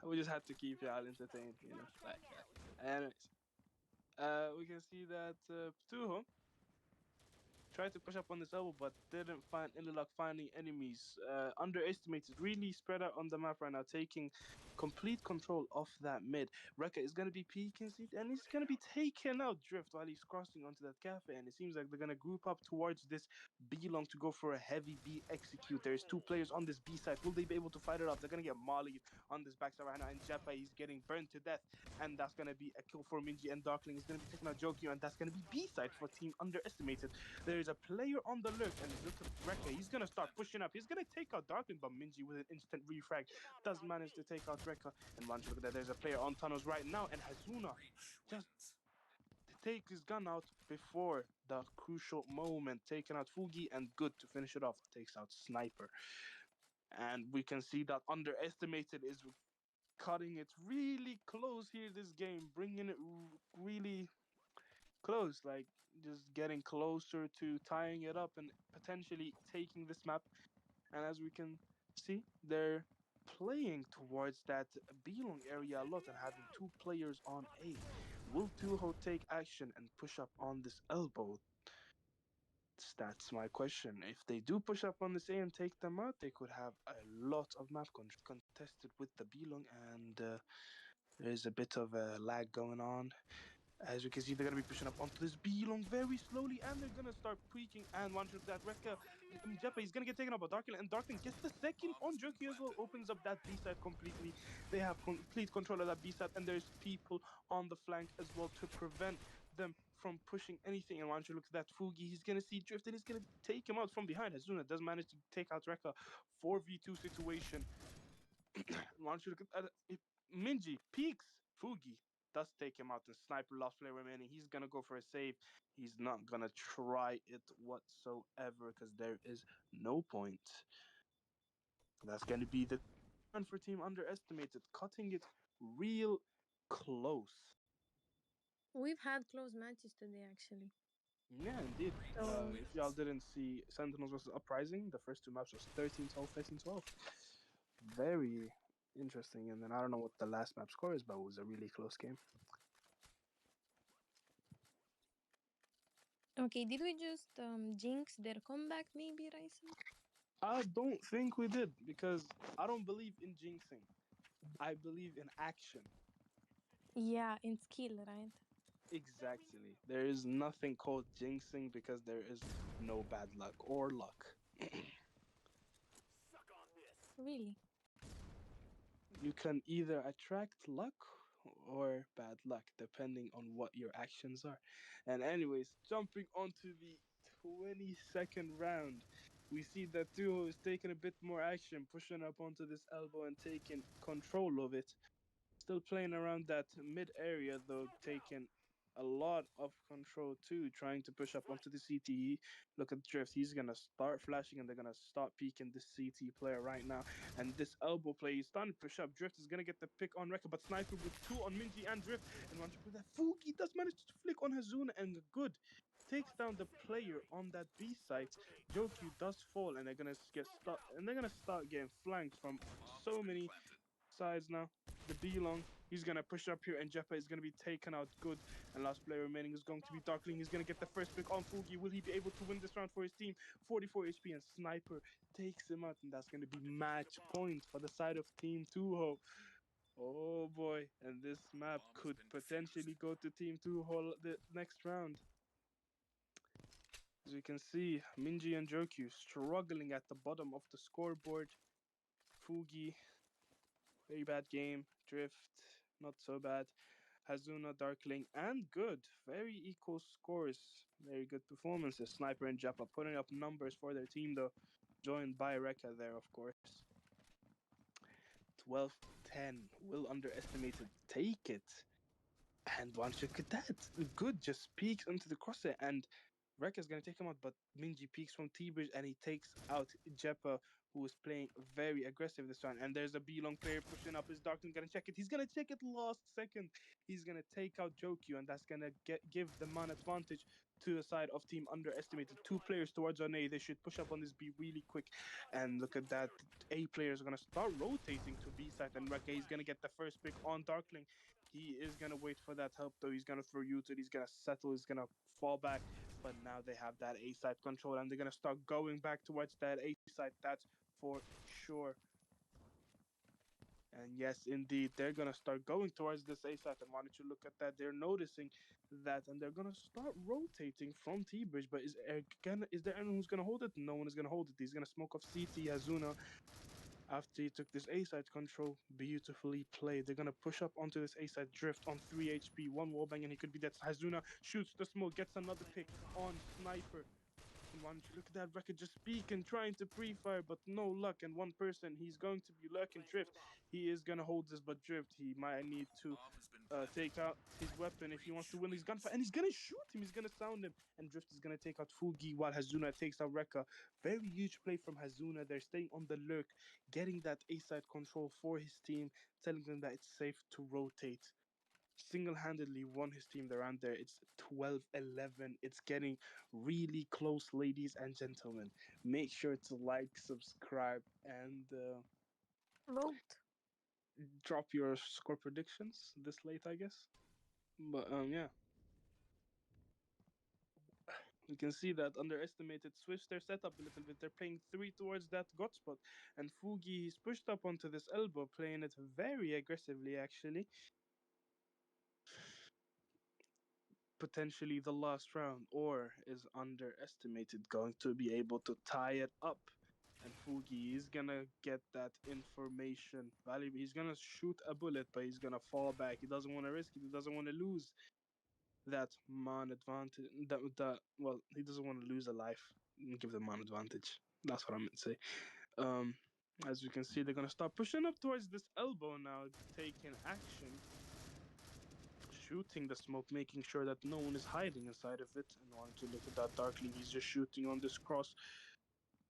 19. We just had to keep y'all entertained, like that. Anyways, we can see that Tuho tried to push up on this elbow, but didn't find any luck finding enemies. Underestimated, really spread out on the map right now, taking complete control of that mid. Rekka is going to be peeking, and he's going to be taking out Drift while he's crossing onto that cafe. And it seems like they're going to group up towards this B long to go for a heavy B execute. There's 2 players on this B side. Will they be able to fight it off? They're going to get Molly on this backside right now, and Jepa, he's getting burned to death. And that's going to be a kill for Minji, and Darkling is going to be taking out Jokyo, and that's going to be B side for Team Underestimated. There's a player on the lurk, and look at Rekka. He's going to start pushing up. He's going to take out Darkling, but Minji with an instant refrag does manage to take out Rekka. And once you look at that, there's a player on tunnels right now, and Hazuna just take his gun out before the crucial moment, taking out Fugi, and good to finish it off, takes out Sniper. And we can see that Underestimated is cutting it really close here this game, bringing it really close, like just getting closer to tying it up and potentially taking this map. And as we can see, they're playing towards that B-long area a lot and having two players on A. Will TUHO take action and push up on this elbow? That's my question. If they do push up on this A and take them out, they could have a lot of map contested with the B-long, and there's a bit of a lag going on. As you can see, they're going to be pushing up onto this B-long very slowly, and they're going to start peeking. And one shot that Rekka, Jeppe, he's going to get taken out by Darkling, and Darkling gets the second on Jerky as well, opens up that B-side completely. They have complete control of that B-side, and there's people on the flank as well to prevent them from pushing anything. And once you look at that Fugi, he's going to see Drift, and he's going to take him out from behind. Hazuna does manage to take out Rekka. 4v2 situation. Once you look at that, Minji peeks Fugi, does take him out, and Sniper, last player remaining. He's gonna go for a save. He's not gonna try it whatsoever because there is no point. That's gonna be the run for Team Underestimated, cutting it real close. We've had close matches today, actually. Yeah, indeed. So If y'all didn't see Sentinels versus Uprising, the first two maps was 13-12, 13-12. Very interesting. And then I don't know what the last map score is, but it was a really close game. okay, did we just jinx their comeback, maybe, Raisa? I don't think we did, because I don't believe in jinxing. I believe in action. Yeah, in skill, right? Exactly. There is nothing called jinxing because there is no bad luck or luck. Suck on this. Really? You can either attract luck or bad luck, depending on what your actions are. And anyways, jumping onto the 22nd round, we see that TUHO is taking a bit more action, pushing up onto this elbow and taking control of it. Still playing around that mid area though, taking a lot of control too, trying to push up onto the CTE. Look at Drift, he's gonna start flashing and they're gonna start peeking this CT player right now. And this elbow play, he's starting to push up. Drift is gonna get the pick on Rekka, but Sniper with two on Minji and Drift. And one with that Fugi does manage to flick on Hazuna, and good. Takes down the player on that B site. Jokyu does fall, and they're gonna get stuck, and they're gonna start getting flanked from so many sides now. The B-long, he's going to push up here, and Jeppa is going to be taken out good. And last player remaining is going to be Darkling. He's going to get the first pick on Fugi. Will he be able to win this round for his team? 44 HP, and Sniper takes him out, and that's going to be match point for the side of Team TUHO. Oh boy, and this map could potentially go to Team TUHO the next round. As you can see, Minji and Jokyu struggling at the bottom of the scoreboard. Fugi, very bad game. Drift, not so bad. Hazuna, Darkling, and good. Very equal scores. Very good performances. Sniper and Japa putting up numbers for their team, though. Joined by Rekka there, of course. 12-10. Will Underestimated take it. And once you look at that, good just peeks into the crosshair, and Rekka's gonna take him out, but Minji peeks from T-Bridge and he takes out Jeppa, who is playing very aggressive this round. And there's a B-long player pushing up. Is Darkling gonna check it? He's gonna check it last second. He's gonna take out Jokyu, and that's gonna give the man advantage to the side of Team Underestimated. Two players towards on A. They should push up on this B really quick. And look at that. A players are gonna start rotating to B side, and Rekka is gonna get the first pick on Darkling. He is gonna wait for that help though. He's gonna throw U-turn. He's gonna settle. He's gonna fall back. But now they have that A side control, and they're gonna start going back towards that A side. That's for sure. And yes, indeed, they're gonna start going towards this A side. And why don't you look at that? They're noticing that, and they're gonna start rotating from T Bridge. But is there anyone who's gonna hold it? No one is gonna hold it. He's gonna smoke off CT Hazuna. After he took this A-side control, beautifully played. They're gonna push up onto this A-side Drift on 3 HP, one wallbang, and he could be dead. Hazuna shoots the smoke, gets another pick on Sniper. One, look at that record just speaking, trying to pre-fire, but no luck. And one person, he's going to be lurking drift. He is gonna hold this, but drift. He might need to take out his weapon if he wants to win his gunfight, and he's gonna shoot him. He's gonna sound him, and drift is gonna take out Fugi while Hazuna takes out Rekka. Very huge play from Hazuna. They're staying on the lurk, getting that A side control for his team, telling them that it's safe to rotate. Single-handedly won his team around there. It's 12-11. It's getting really close, ladies and gentlemen. Make sure to like, subscribe, and Vote. drop your score predictions this late, I guess. But yeah, you can see that underestimated switch their setup a little bit. They're playing 3 towards that got spot, and Fugi he's pushed up onto this elbow, playing it very aggressively actually. Potentially the last round, or is underestimated going to be able to tie it up. And Fugi is gonna get that information valuable. He's gonna shoot a bullet, but he's gonna fall back. He doesn't want to risk it. He doesn't want to lose that man advantage. Well, he doesn't want to lose a life and give the man advantage. That's what I meant to say. Um, as you can see, they're gonna start pushing up towards this elbow now, taking action, shooting the smoke, making sure that no one is hiding inside of it. And wanting to look at that Darkling, he's just shooting on this cross.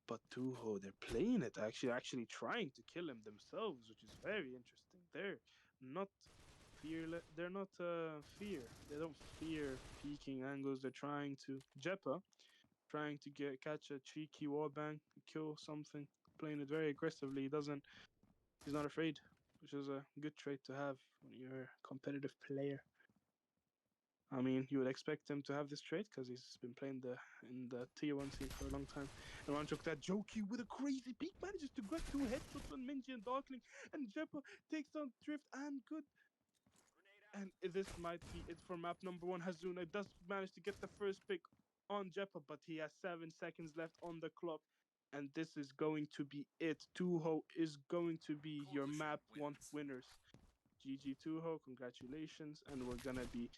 But TUHO, they're playing it actually trying to kill him themselves, which is very interesting. They're not fearless. They're not fear. They don't fear peeking angles. They're trying to Jeppa, trying to catch a cheeky warbang, kill something. Playing it very aggressively. He's not afraid, which is a good trait to have when you're a competitive player. I mean, you would expect him to have this trait because he's been playing in the tier 1 scene for a long time. And Ranchuk, that Joki with a crazy peek, manages to grab 2 headshots on Minji and Darkling, and Jeppa takes down Drift and Good. And this might be it for map number 1. Hazuna does manage to get the first pick on Jeppa, but he has 7 seconds left on the clock. And this is going to be it. TUHO is going to be your map 1 winners. GG TUHO, congratulations. And we're gonna be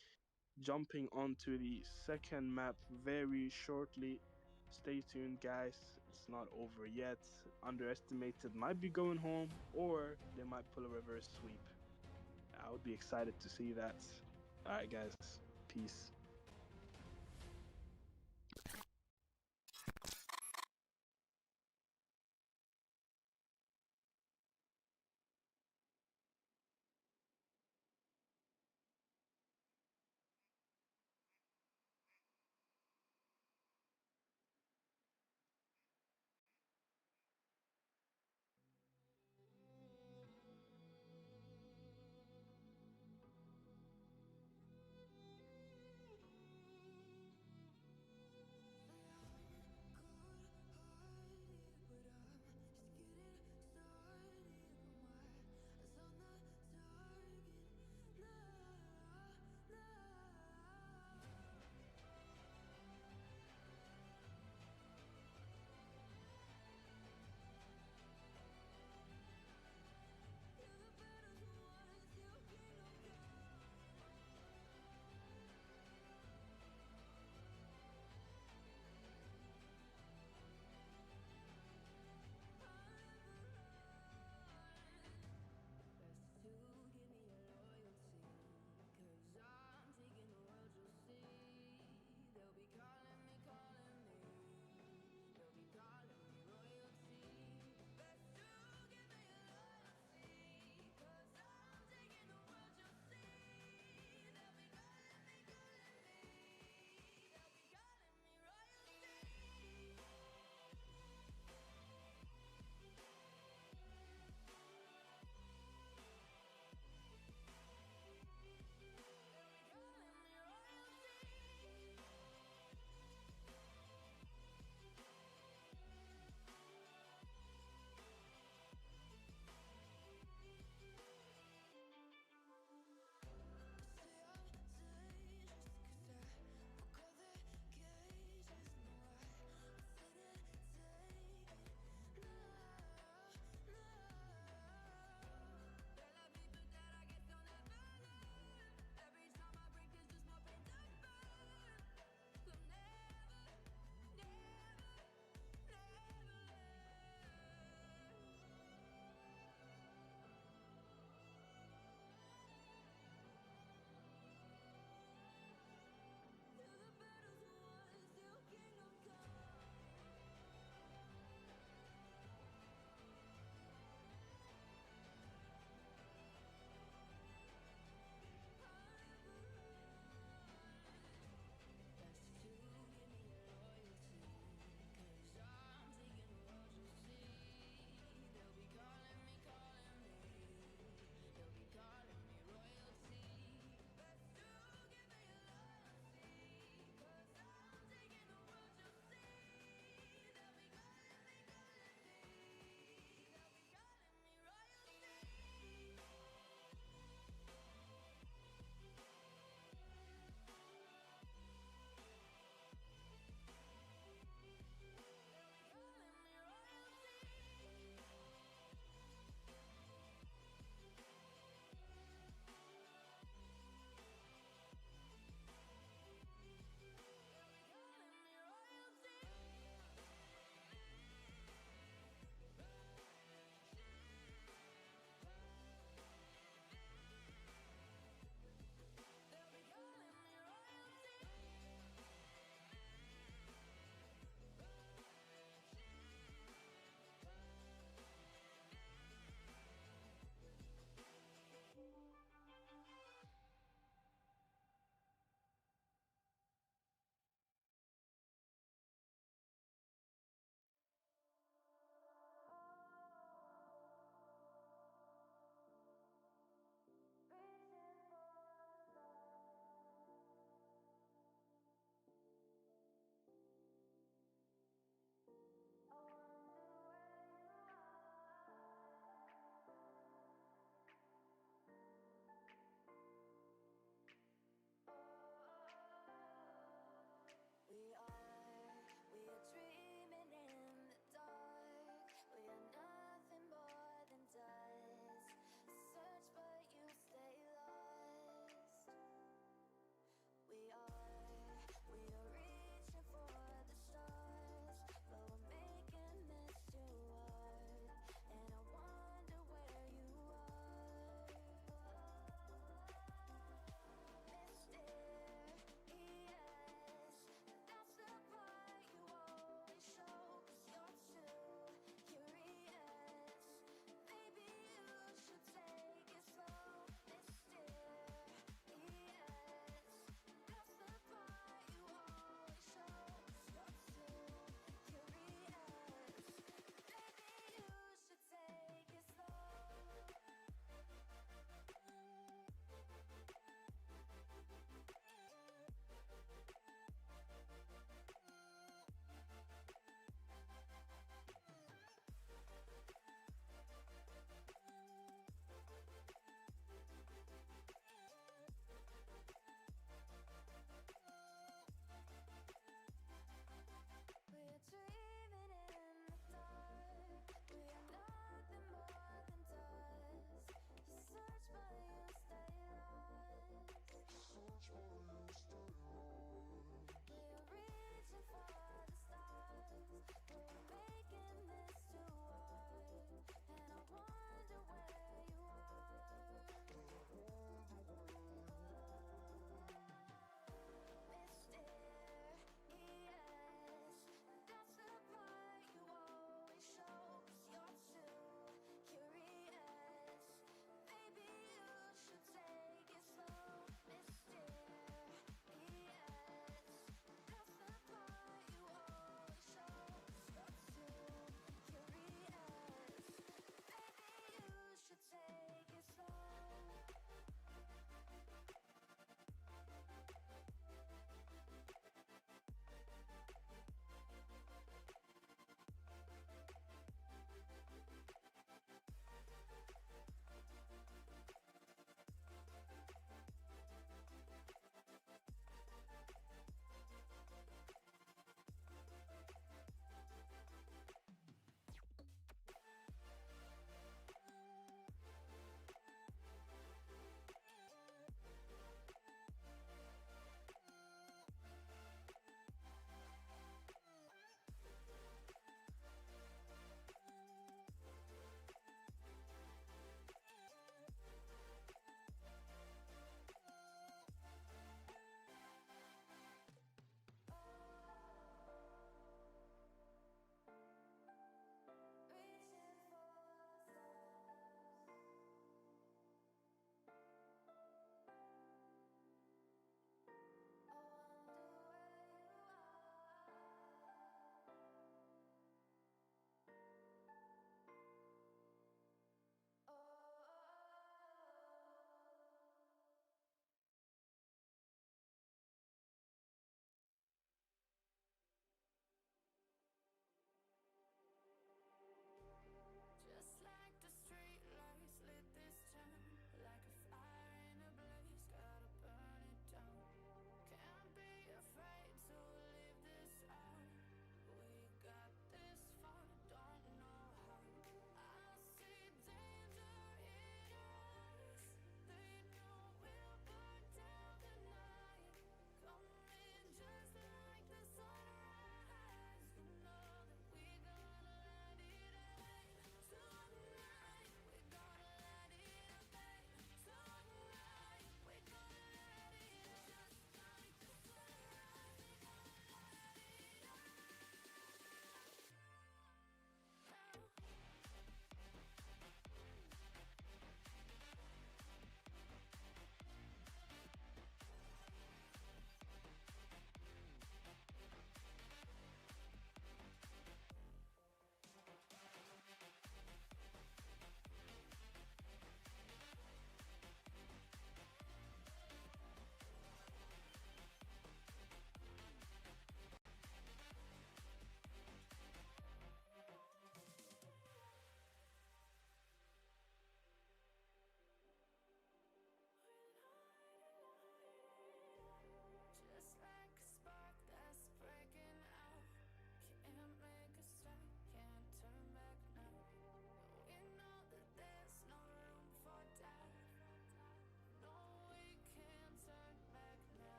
jumping onto the second map very shortly. Stay tuned, guys. It's not over yet. Underestimated might be going home, or they might pull a reverse sweep. I would be excited to see that. Alright, guys. Peace.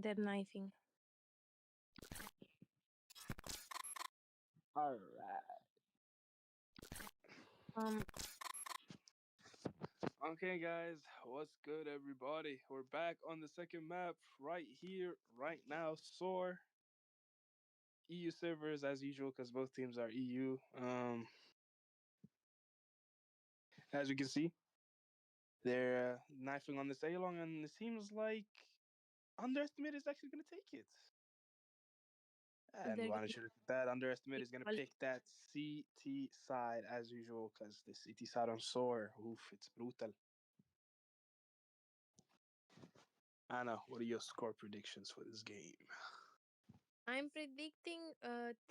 they're knifing. All right. Um, Okay, guys, what's good, everybody? We're back on the second map right here, right now. Soar EU servers as usual because both teams are EU. As you can see, they're knifing on this A-long, and it seems like Underestimate is actually going to take it. And they're why gonna don't you look at that? Underestimate be is going to all- pick that CT side as usual because the CT side on Soar, oof, it's brutal. Anna, what are your score predictions for this game? I'm predicting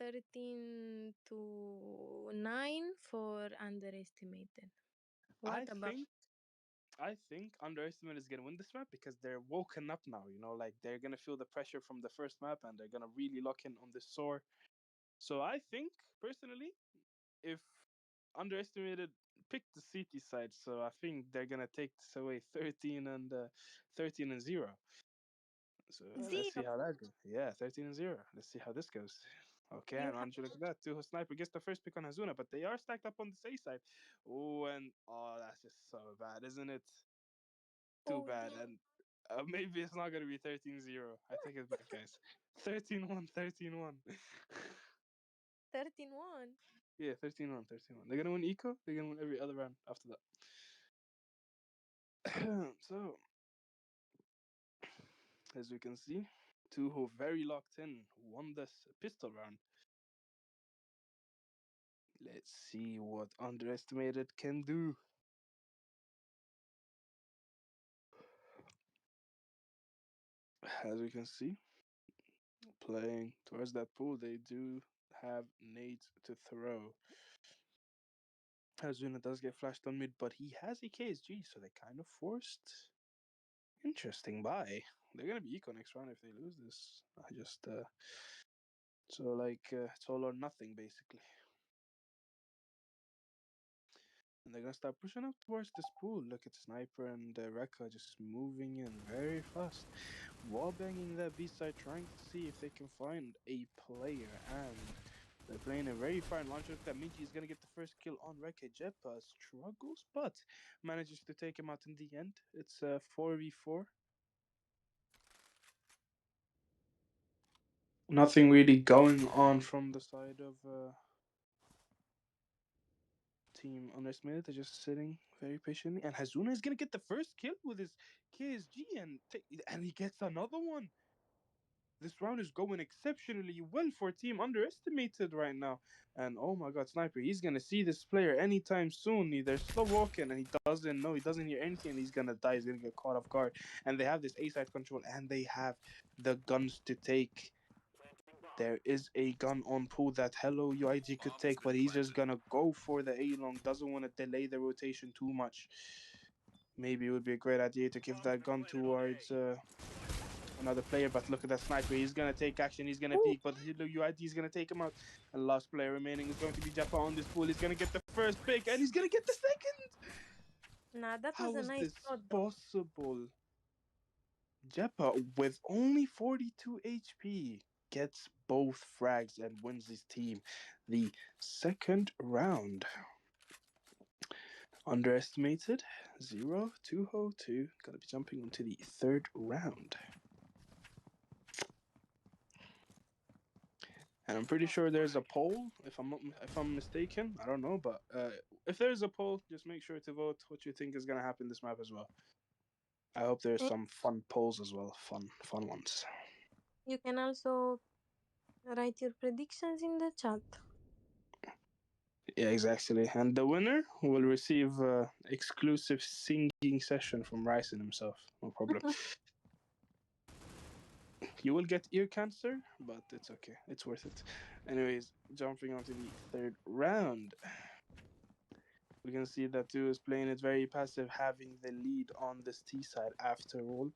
13-9 for underestimated. I What about think I think Underestimate is gonna win this map because they're woken up now. Like they're gonna feel the pressure from the first map and they're gonna really lock in on this Soar. So I think personally, if Underestimated picked the CT side, so I think they're gonna take this away 13-0. So let's see zero? how that goes. Yeah, 13-0. Let's see how this goes. Okay, You and have on you look at that, TUHO Sniper gets the first pick on Hazuna, but they are stacked up on the A side. Oh, and that's just so bad, isn't it? Too oh bad. dear. And maybe it's not going to be 13-0. I take it back, guys. 13-1, 13-1. 13-1. Yeah, 13-1, 13-1. They're going to win Eco. They're going to win every other round after that. So, as you can see, TUHO very locked in. Won this pistol round. Let's see what Underestimated can do. As you can see, playing towards that pool, they do have nades to throw. Hazuna does get flashed on mid, but he has a KSG, so they kind of forced. Interesting buy. They're gonna be eco next round if they lose this. I just so like it's all or nothing basically. And they're gonna start pushing up towards this pool. Look at Sniper and Rekka just moving in very fast. Wall banging that B side, trying to see if they can find a player. And they're playing a very fine launcher. That Minji is gonna get the first kill on Rekka. Jeppa struggles, but manages to take him out in the end. It's 4v4. Nothing really going on from the side of team Underestimated. They're just sitting very patiently. And Hazuna is gonna get the first kill with his KSG and he gets another one. This round is going exceptionally well for Team Underestimated right now. And oh my god, Sniper, he's gonna see this player anytime soon. They're slow walking and he doesn't know, he doesn't hear anything, and he's gonna die, he's gonna get caught off guard. And they have this A side control and they have the guns to take. There is a gun on pool that Hello UIG could take, but he's just gonna go for the A long. Doesn't want to delay the rotation too much. Maybe it would be a great idea to give that gun towards another player, but look at that Sniper. He's gonna take action. He's gonna Ooh, peek, but Hello UID is gonna take him out. And last player remaining is going to be Japa on this pool. He's gonna get the first pick, and he's gonna get the second. nah, that was How a is nice this shot though. possible? Jeppa, with only 42 HP, gets both frags and wins his team the second round. Underestimated 0-2-0-2. Gonna be jumping into the third round. And I'm pretty sure there's a poll. If I'm mistaken, I don't know, but if there's a poll, just make sure to vote what you think is gonna happen this map as well. I hope there's And some fun polls as well, fun ones. you can also write your predictions in the chat. Yeah, exactly. And the winner will receive exclusive singing session from Ryson himself. No problem. You will get ear cancer, but it's okay. It's worth it. Anyways, jumping onto the third round. We can see that Duo is playing it very passive, having the lead on this T side after all.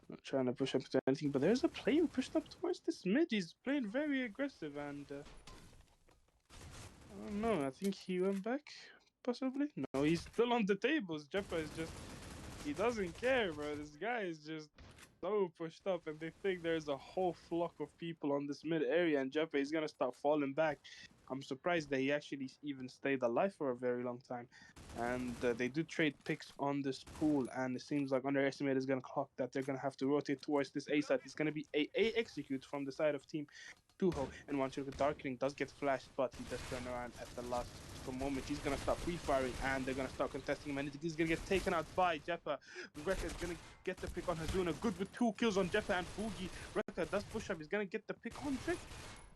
Not trying to push up to anything, but there's a player pushed up towards this mid. He's playing very aggressive, and I don't know. I think he went back, possibly. No, he's still on the tables. Jeppa is just, he doesn't care, bro. This guy is just so pushed up, and they think there's a whole flock of people on this mid area, and Jeppe is gonna start falling back. I'm surprised that he actually even stayed alive for a very long time. And they do trade picks on this pool, and it seems like Underestimate is gonna clock that they're gonna have to rotate towards this A side. It's gonna be a execute from the side of Team TUHO, and once you look at Darkling does get flashed, but he does turn around at the last moment. He's gonna start pre-firing, and they're gonna start contesting him, and he's gonna get taken out by Jeppe. Rekka is gonna get the pick on Hazuna. Good with 2 kills on Jeppe and Fugi. Rekka does push up. He's gonna get the pick on Drift.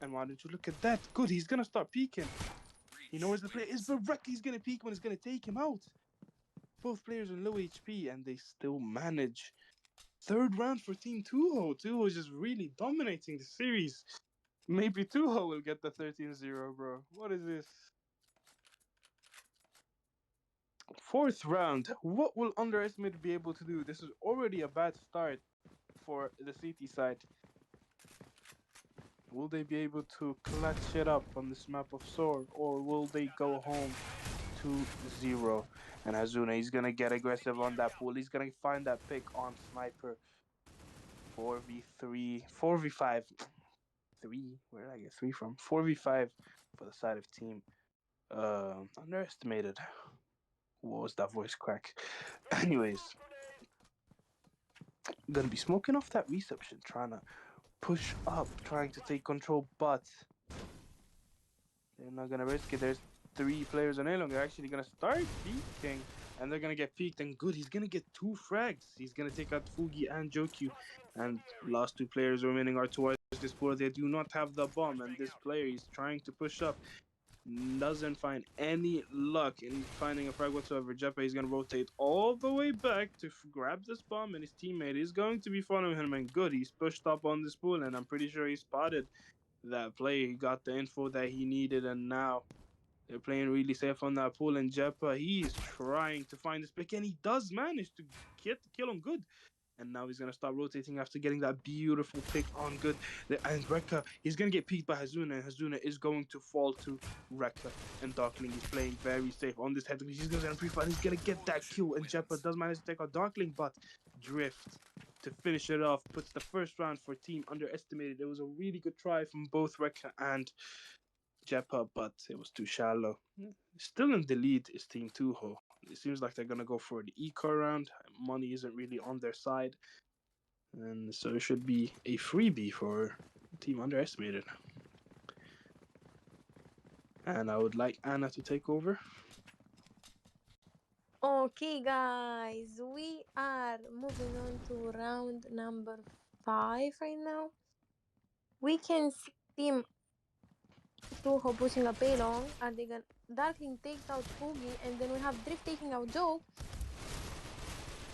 And why don't you look at that? Good, he's gonna start peeking. He knows the player is, but Rekka is gonna peek when it's gonna take him out. Both players are low HP, and they still manage. Third round for Team TUHO. TUHO is just really dominating the series. Maybe TUHO will get the 13-0, bro. What is this? Fourth round. What will Underestimate be able to do? This is already a bad start for the CT side. Will they be able to clutch it up on this map of Sword, or will they go home 2-0? And Hazuna, he's gonna get aggressive on that pool. He's gonna find that pick on Sniper. 4v3, 4v5. 3, where did I get 3 from? 4v5 for the side of Team Underestimated. What was that voice crack? Anyways, gonna be smoking off that reception, trying to push up, trying to take control, but they're not gonna risk it. There's 3 players on A-Long. They're actually gonna start peeking, and they're gonna get peeked, and good, he's gonna get 2 frags. He's gonna take out Fugi and Jokyu, and last 2 players remaining are towards this pool. They do not have the bomb, and this player is trying to push up. Doesn't find any luck in finding a frag whatsoever. Jeppe is going to rotate all the way back to grab this bomb, and his teammate is going to be following him. And good, he's pushed up on this pool, and I'm pretty sure he spotted that play. He got the info that he needed, and now they're playing really safe on that pool. And Jeppe, he's trying to find this pick, and he does manage to get the kill on good. And now he's going to start rotating after getting that beautiful pick on good. And Rekka, he's going to get peeked by Hazuna, and Hazuna is going to fall to Rekka. And Darkling is playing very safe on this head. He's going to pre-fight. He's going to get that kill. And Jeppe does manage to take out Darkling, but Drift to finish it off puts the first round for Team Underestimated. It was a really good try from both Rekka and Jeppe, but it was too shallow. Still in the lead is Team TUHO. It seems like they're gonna go for the eco round. Money isn't really on their side, and so it should be a freebie for Team Underestimated. And I would like Anna to take over. Okay, guys, we are moving on to round number 5 right now. We can see Team TUHO pushing up A-Long, and they gonna Darkling takes out Fugi, and then we have Drift taking out Joe.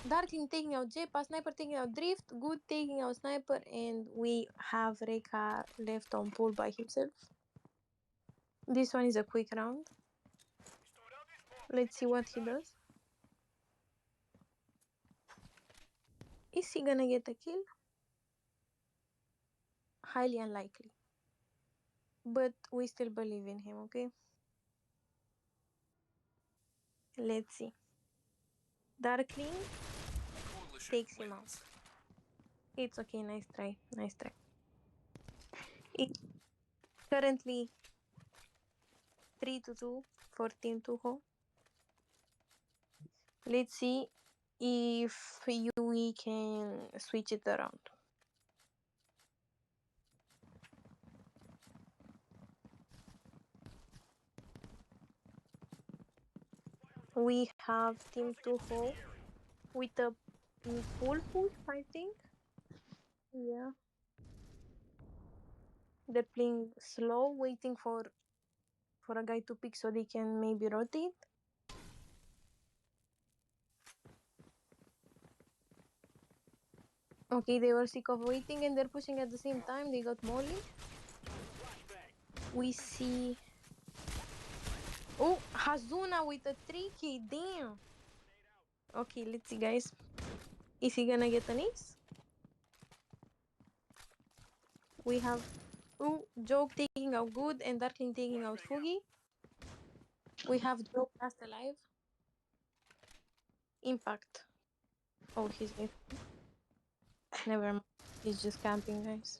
Darkling taking out Jepa, Sniper taking out Drift, Good taking out Sniper, and we have Reka left on pool by himself. This one is a quick round. Let's see what he does. Is he gonna get a kill? Highly unlikely. But we still believe in him, okay? Let's see. Darkling takes him out. It's okay, nice try, nice try. It's currently 3-2 for Team TUHO. Let's see if we can switch it around. We have Team TUHO with a full push, I think. Yeah. They're playing slow, waiting for a guy to pick so they can maybe rotate. Okay, they were sick of waiting and they're pushing at the same time. They got Molly. We see... Oh, Hazuna with a 3k, damn. Okay, let's see, guys. Is he gonna get an ace? We have Joke taking out Good and Darkling taking out Fugi. We have Joke last alive. Impact. Oh, he's dead. Never mind. He's just camping, guys.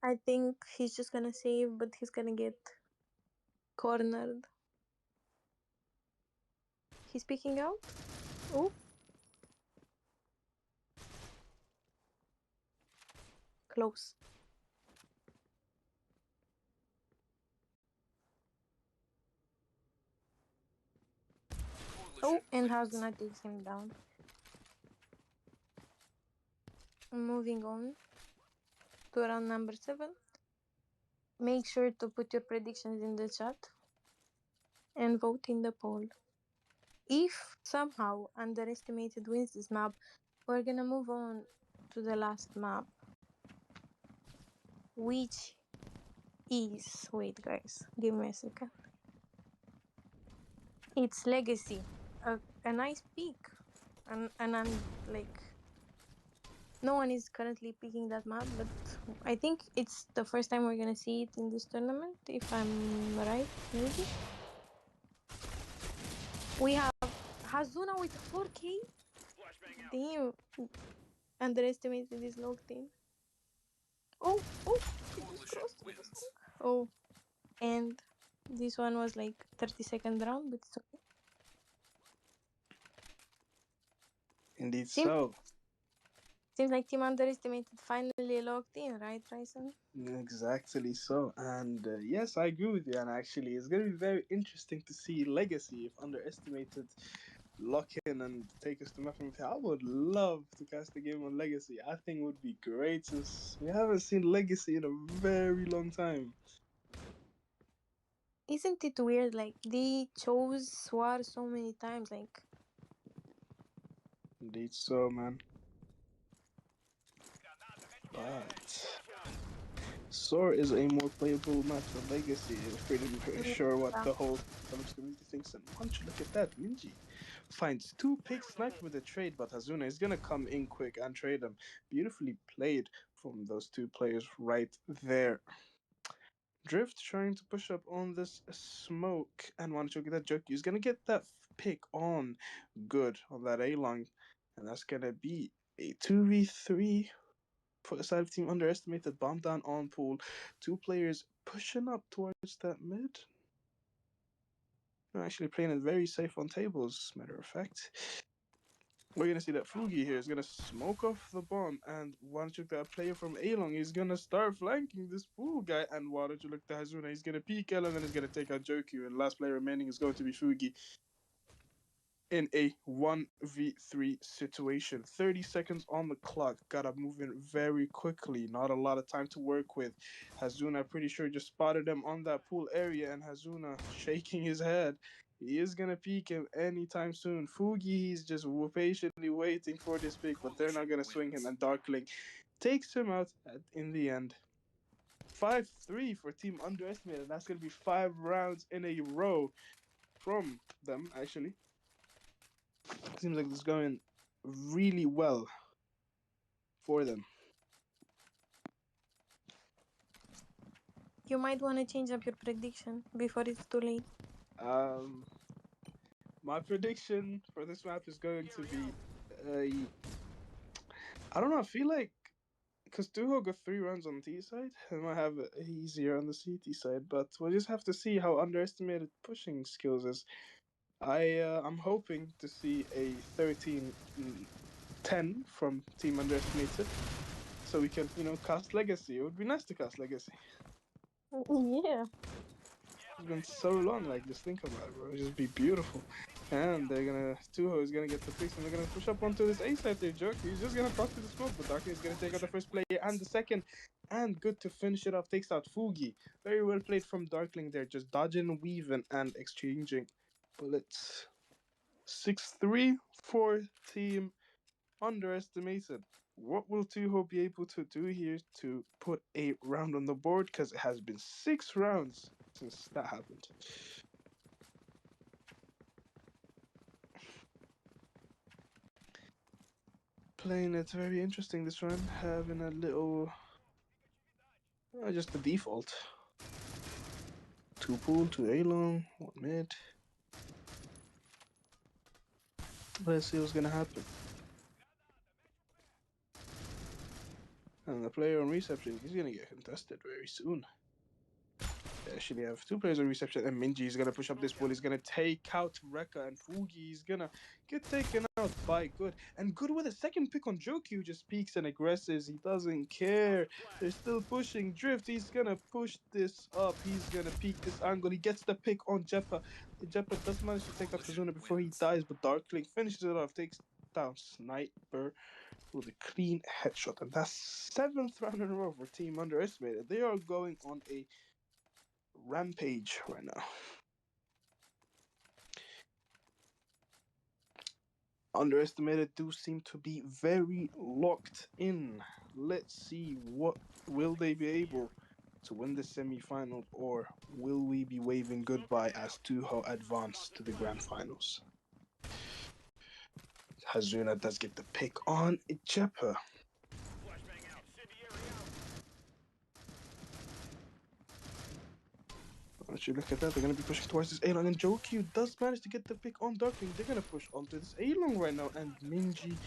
I think he's just gonna save, but he's gonna get cornered. He's peeking out. Oh, close. Oh, and Hazuna takes him down. Moving on to round number 7. Make sure to put your predictions in the chat and vote in the poll. If somehow Underestimated wins this map, we're gonna move on to the last map, which is... Wait, guys, give me a second. It's Legacy. A nice pick. And I'm like... No one is currently picking that map, but I think it's the first time we're gonna see it in this tournament, if I'm right, maybe. We have Hazuna with 4k. Flashbang out. Damn. Underestimated is locked in. Oh, he just crossed. Oh, and this one was like 30-second round, but it's okay. Indeed so. Seems like Team Underestimated finally locked in, right, Ryson? Exactly so. And yes, I agree with you. And actually, it's going to be very interesting to see Legacy if Underestimated lock in and take us to Muffin. I would love to cast a game on Legacy. I think it would be great since we haven't seen Legacy in a very long time. Isn't it weird? Like, they chose Swar so many times, like... Indeed so, man. But SOAR is a more playable map than Legacy. I'm pretty sure what the whole community thinks. And why don't you look at that? Minji finds 2 pick sniper with a trade, but Hazuna is gonna come in quick and trade him. Beautifully played from those 2 players right there. Drift trying to push up on this smoke, and why don't you get that joke? He's gonna get that pick on good on that A-long, and that's gonna be a 2v3 for the side of Team Underestimated. Bomb down on pool. 2 players pushing up towards that mid. They're actually playing it very safe on tables, matter of fact. We're going to see that Fugi here is going to smoke off the bomb, and why don't you look at that player from A-long? He's going to start flanking this pool guy, and why don't you look at Hazuna? He's going to peek L, and then he's going to take out Joku, and last player remaining is going to be Fugi. In a 1v3 situation. 30 seconds on the clock. Gotta move in very quickly. Not a lot of time to work with. Hazuna, pretty sure, just spotted him on that pool area, and Hazuna shaking his head. He is gonna peek him anytime soon. Fugi, he's just patiently waiting for this pick, but they're not gonna swing him, and Darkling takes him out in the end. 5-3 for Team Underestimated. That's gonna be 5 rounds in a row from them, actually. Seems like it's going really well for them. You might want to change up your prediction before it's too late. My prediction for this map is going to be I don't know, I feel like because TUHO got 3 rounds on the T side, I might have it easier on the CT side, but we'll just have to see how underestimated pushing skills is. I'm hoping to see a 13-10 from Team Underestimated, so we can, cast Legacy. It would be nice to cast Legacy. Yeah. It's been so long, like, just think about it, bro. It'd just be beautiful. And TUHO is gonna get the picks, and they're gonna push up onto this A side there, Joke. He's just gonna cross to the smoke, but Darkling is gonna take out the first player and the second. And good to finish it off, takes out Fugi. Very well played from Darkling there, just dodging, weaving, and exchanging bullets. 6-3 for Team Underestimated. What will TUHO be able to do here to put a round on the board? Because it has been 6 rounds since that happened. Playing it very interesting this round, having a little... just the default. 2 pool, 2 A-long, 1 mid. Let's see what's gonna happen. And the player on reception, he's gonna get contested very soon. They actually have two players on reception, and Minji is gonna push up this wall. He's gonna take out Rekka, and Fugi is gonna get taken out by Good. And Good with a second pick on Joku just peeks and aggresses. He doesn't care. They're still pushing Drift. He's gonna push this up. He's gonna peek this angle. He gets the pick on Jeppa. Jeppa does manage to take out Hazuna before he dies, but Darkling finishes it off, takes down Sniper with a clean headshot. And that's 7th round in a row for Team Underestimated. They are going on a rampage right now. Underestimated do seem to be very locked in. Let's see, what will they be able to win the semifinals, or will we be waving goodbye as TUHO advance to the grand finals? Hazuna does get the pick on Jeppa. Flashbang out. Incendiary out. Once you look at that, they're going to be pushing towards this A-Long, and Joku does manage to get the pick on Darkling. They're going to push onto this A-Long right now, and Minji,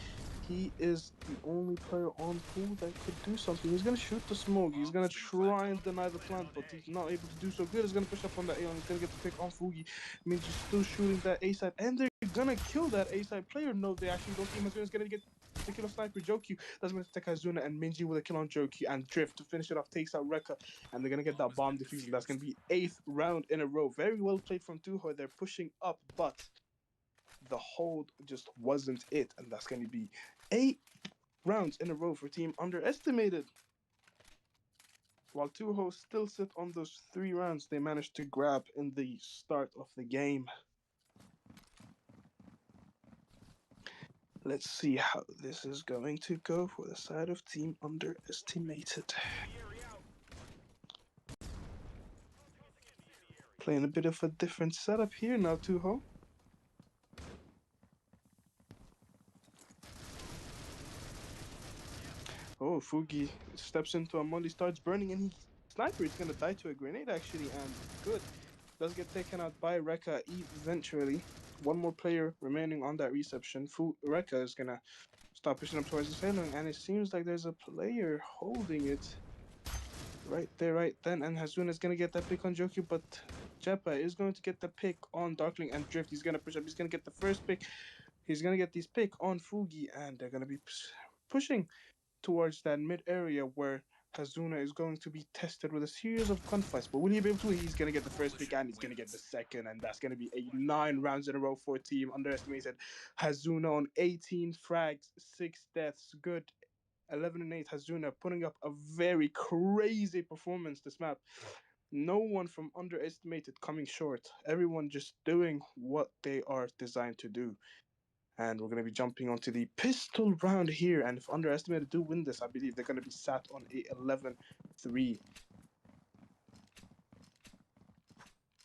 he is the only player on pool that could do something. He's going to shoot the smoke. He's going to try and deny the plant, but he's not able to do so good. He's going to push up on that A-Long. He's going to get the pick on Fugi. Minji's still shooting that A-side, and they're going to kill that A-side player. No, they actually don't. Hazuna's going to get the kill on Sniper. Joku does manage to take Hazuna, and Minji with a kill on Joku, and Drift to finish it off takes out Rekka, and they're going to get that bomb defusal. That's going to be 8th round in a row. Very well played from TUHO. They're pushing up, but the hold just wasn't it, and that's going to be 8 rounds in a row for Team Underestimated. While TUHO still sit on those 3 rounds they managed to grab in the start of the game. Let's see how this is going to go for the side of Team Underestimated. Incendiary out. Playing a bit of a different setup here now, TUHO. Oh, Fugi steps into a molly, starts burning, and Sniper is gonna die to a grenade actually, and Good does get taken out by Rekka eventually. One more player remaining on that reception. Rekka is gonna start pushing up towards the sailing, and it seems like there's a player holding it right there, right then, and Hazuna is gonna get that pick on Joku, but Jeppa is going to get the pick on Darkling and Drift. He's gonna push up, he's gonna get the first pick. He's gonna get this pick on Fugi, and they're gonna be pushing towards that mid area where Hazuna is going to be tested with a series of gunfights. But will he be able to? He's going to get the first pick and he's going to get the second. And that's going to be 9 rounds in a row for Team Underestimated. Hazuna on 18 frags, 6 deaths. Good 11 and 8. Hazuna putting up a very crazy performance this map. No one from Underestimated coming short. Everyone just doing what they are designed to do. And we're going to be jumping onto the pistol round here. And if Underestimated do win this, I believe they're going to be sat on a 11-3.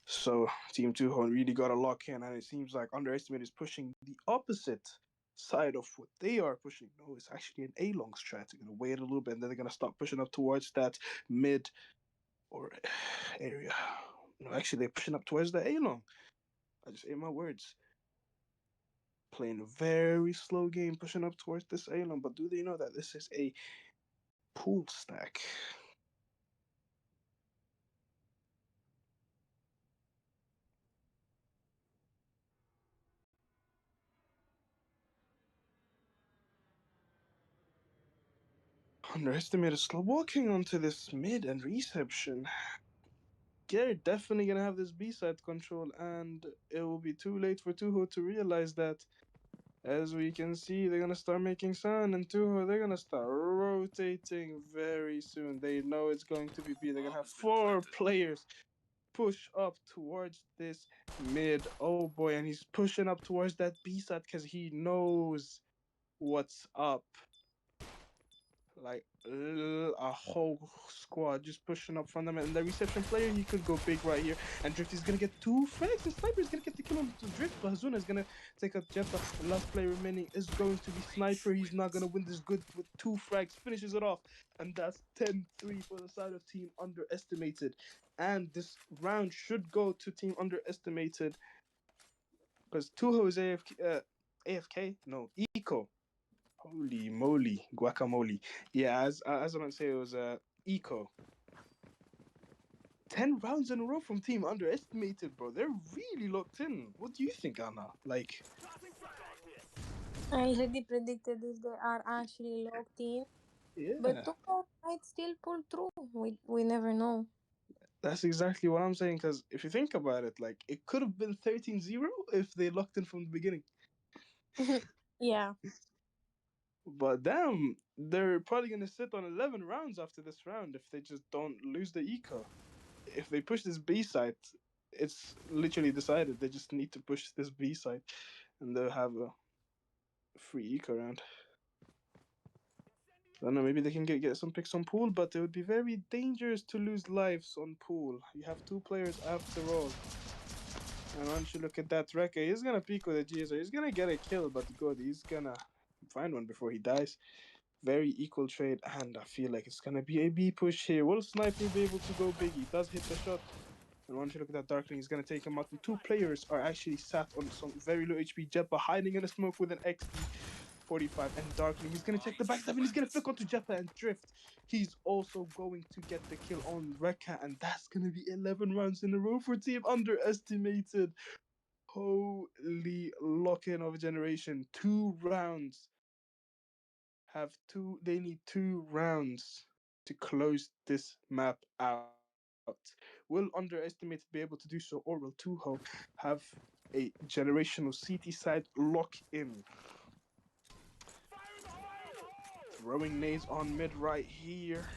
So Team TUHO really got a lock in. And it seems like Underestimated is pushing the opposite side of what they are pushing. No, it's actually an A-long strat. They're going to wait a little bit, and then they're going to start pushing up towards that mid or area. No, actually, they're pushing up towards the A-long. I just ate my words. Playing a very slow game, pushing up towards this A-long, but do they know that this is a pool stack? Underestimated slow walking onto this mid and reception. They're definitely gonna have this B-side control, and it will be too late for TUHO to realize that. As we can see, they're gonna start making sound, and TUHO, they're gonna start rotating very soon. They know it's going to be B. They're gonna have 4 players push up towards this mid. Oh boy, and he's pushing up towards that B side because he knows what's up. Like a whole squad just pushing up from them, and the reception player, he could go big right here. And Drift is gonna get 2 frags, and Sniper is gonna get the kill on Drift, but Hazuna is gonna take out Jeppa. The last player remaining is going to be Sniper. He's not gonna win this good with 2 frags, finishes it off, and that's 10-3 for the side of Team Underestimated. And this round should go to Team Underestimated because TUHO is AFK. No, Eco. Holy moly, guacamole. Yeah, as I might say, it was eco. 10 rounds in a row from team underestimated, bro. They're really locked in. What do you think, Anna? Like, I already predicted this. They are actually locked in, but yeah, TUHO might still pull through. We never know. that's exactly what I'm saying. Because if you think about it, like, it could have been 13-0 if they locked in from the beginning. Yeah. But damn, they're probably going to sit on 11 rounds after this round if they just don't lose the eco. If they push this B side, it's literally decided. They just need to push this B side and they'll have a free eco round. I don't know, maybe they can get some picks on pool, but it would be very dangerous to lose lives on pool. You have two players after all. And once you look at that Rekka, he's gonna peek with a GSR. He's gonna get a kill, but good, he's gonna find one before he dies. Very equal trade, and I feel like it's gonna be a B push here. Will Sniper be able to go big? He does hit the shot. And once you look at that Darkling, he's gonna take him out. The two players are actually sat on some very low HP. Jeppa hiding in the smoke with an XD45 and Darkling. He's gonna check the backstab and he's gonna flick onto Jeppa and drift. He's also going to get the kill on Rekka, and that's gonna be 11 rounds in a row for team underestimated. Holy lock-in of a generation. 2 rounds. They need 2 rounds to close this map out. Will underestimated be able to do so, or will TUHO have a generational CT side lock in? Throwing nades on mid right here.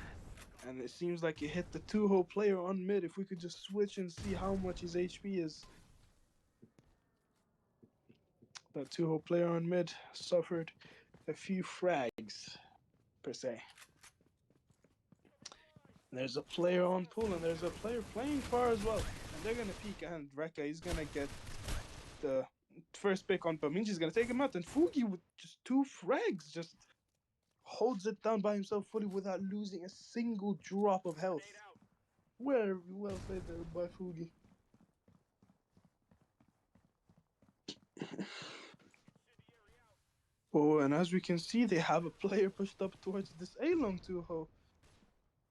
And it seems like it hit the TUHO player on mid. If we could just switch and see how much his HP is. That TUHO player on mid suffered a few frags, per se. There's a player on pool and there's a player playing far as well. And they're gonna peek, and Rekka is gonna get the first pick on Paminji's gonna take him out, and Fugi with just 2 frags just holds it down by himself fully without losing a single drop of health. Very well played there by Fugi. Oh, and as we can see, they have a player pushed up towards this A-long TUHO.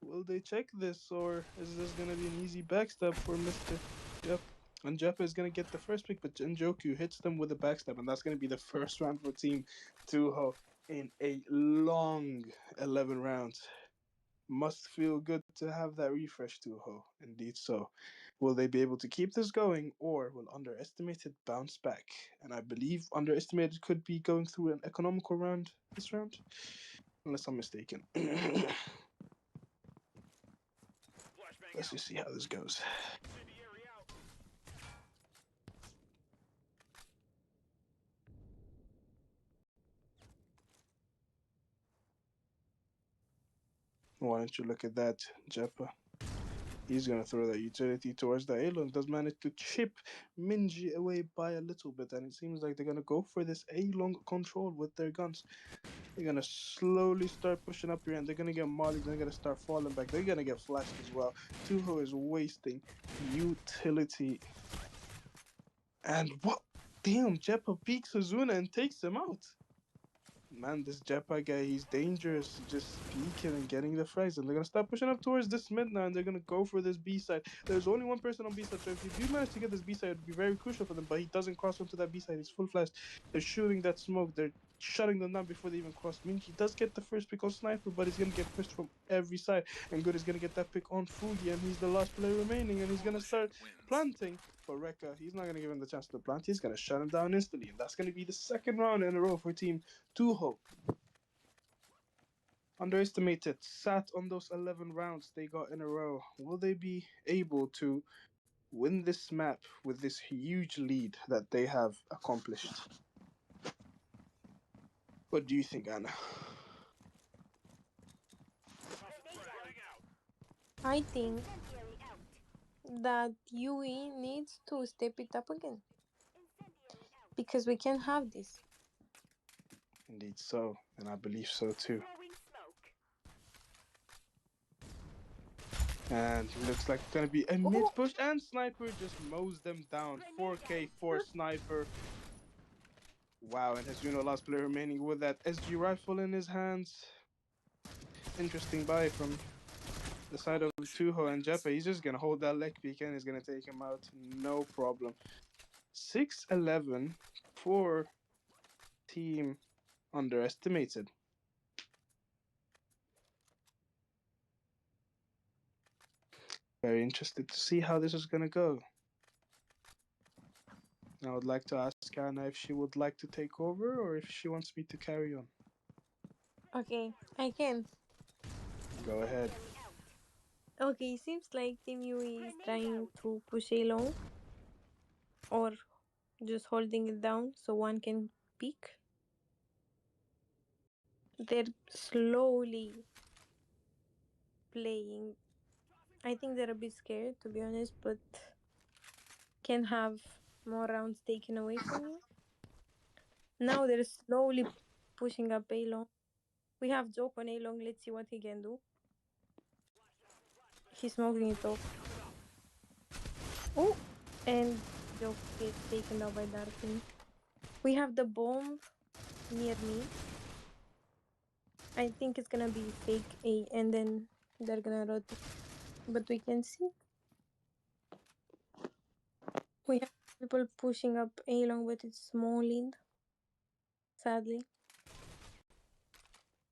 Will they check this, or is this gonna be an easy backstab for Mr. Yep. And Jeppa is gonna get the first pick, but Jinjoku hits them with a backstab, and that's gonna be the first round for Team TUHO in a long 11 rounds. Must feel good to have that refresh, TUHO. Indeed so. Will they be able to keep this going, or will Underestimated bounce back? And I believe Underestimated could be going through an economical round this round, unless I'm mistaken. Let's just see how this goes. Why don't you look at that, Jeppa? He's gonna throw that utility towards the A-long. Does manage to chip Minji away by a little bit, and it seems like they're gonna go for this A-long control with their guns. They're gonna slowly start pushing up here, and they're gonna get Molly. They're gonna start falling back. They're gonna get flashed as well. TUHO is wasting utility. And what? Damn, Jeppa peeks Hazuna and takes him out. Man, this Jeppa guy, he's dangerous. Just peeking and getting the frags. And they're going to start pushing up towards this mid now. And they're going to go for this B side. There's only one person on B side. So if you do manage to get this B side, it would be very crucial for them. But he doesn't cross onto that B side. He's full flash. They're shooting that smoke. They're shutting them down before they even cross. Minji does get the first pick on Sniper, but he's going to get pushed from every side. And Good is going to get that pick on Fugi. And he's the last player remaining. And he's going to start planting. But Rekka, he's not going to give him the chance to plant. He's going to shut him down instantly. And that's going to be the second round in a row for Team TUHO. Underestimated, sat on those 11 rounds they got in a row. Will they be able to win this map with this huge lead that they have accomplished? What do you think, Anna? I think that UE needs to step it up again. Because we can have this. Indeed so, and I believe so too. And it looks like it's going to be a mid push, and Sniper just mows them down. 4K for Sniper. Wow, and Hazuno, last player remaining with that SG rifle in his hands. Interesting buy from the side of TUHO and Jeppe. He's just gonna hold that leg peek and he's gonna take him out, no problem. 6-11 for team underestimated. Very interested to see how this is gonna go. I would like to ask Anna if she would like to take over or if she wants me to carry on. Okay, I can. Go ahead. Okay, seems like Team UE is trying to push A long or just holding it down so one can peek. They're slowly playing. I think they're a bit scared, to be honest, but can have more rounds taken away from you. Now they're slowly pushing up A long. We have Joke on A long. Let's see what he can do. He's smoking it off. Oh, and Joke gets taken down by Darkin. We have the bomb near me. I think it's gonna be fake A, and then they're gonna rotate. But we can see. We have people pushing up A long, but it's small lead. Sadly.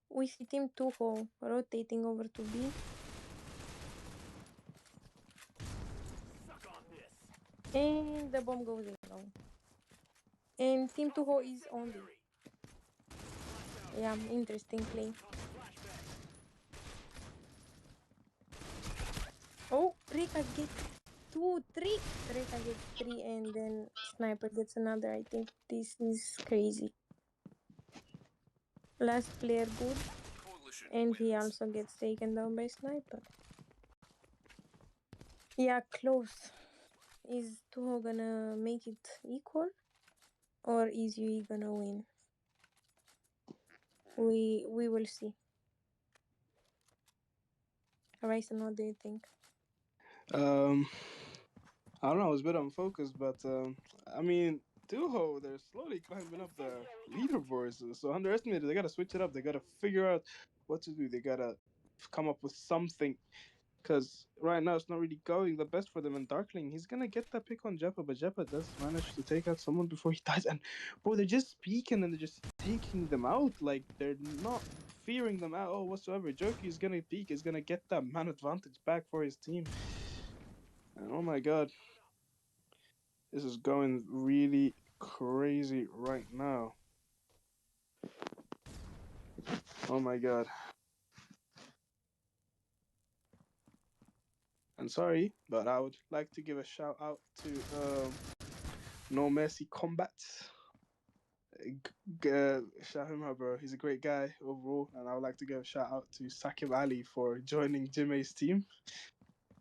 We see Team TUHO rotating over to B. Suck on this. And the bomb goes in long. And Team TUHO is on B. Yeah, interesting play. Oh, Rika gets 2, 3. Rika gets 3 and then Sniper gets another. I think this is crazy. Last player good. And he also gets taken down by Sniper. Yeah, close. Is TUHO gonna make it equal? Or is UE gonna win? We will see. Ryson, what do you think? I don't know, I was a bit unfocused, but I mean, TUHO, they're slowly climbing up the leaderboards. So underestimated, they gotta switch it up. They gotta figure out what to do. They gotta come up with something. Because right now it's not really going the best for them. And Darkling, he's gonna get that pick on Jeppa, but Jeppa does manage to take out someone before he dies. And bro, they're just speaking and they're just taking them out. Like they're not fearing them at all whatsoever. Joki is gonna peek, is gonna get that man advantage back for his team. And oh my god. This is going really crazy right now. Oh my god. I'm sorry, but I would like to give a shout out to No Mercy Combat. Shout him out, bro. He's a great guy overall, and I would like to give a shout out to Sakib Ali for joining Jimmy's team.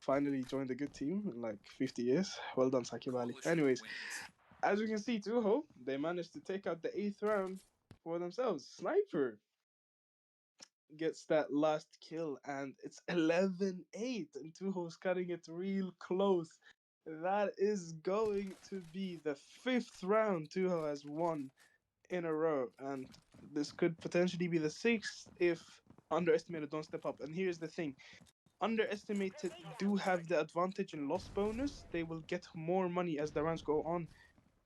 Finally joined a good team in like 50 years. Well done, Sakib Ali. Anyways, as you can see, TUHO, they managed to take out the 8th round for themselves. Sniper gets that last kill, and it's 11-8, and TUHO's cutting it real close. That is going to be the 5th round TUHO has won in a row, and this could potentially be the 6th if underestimated don't step up. And here's the thing, underestimated do have the advantage in loss bonus. They will get more money as the rounds go on,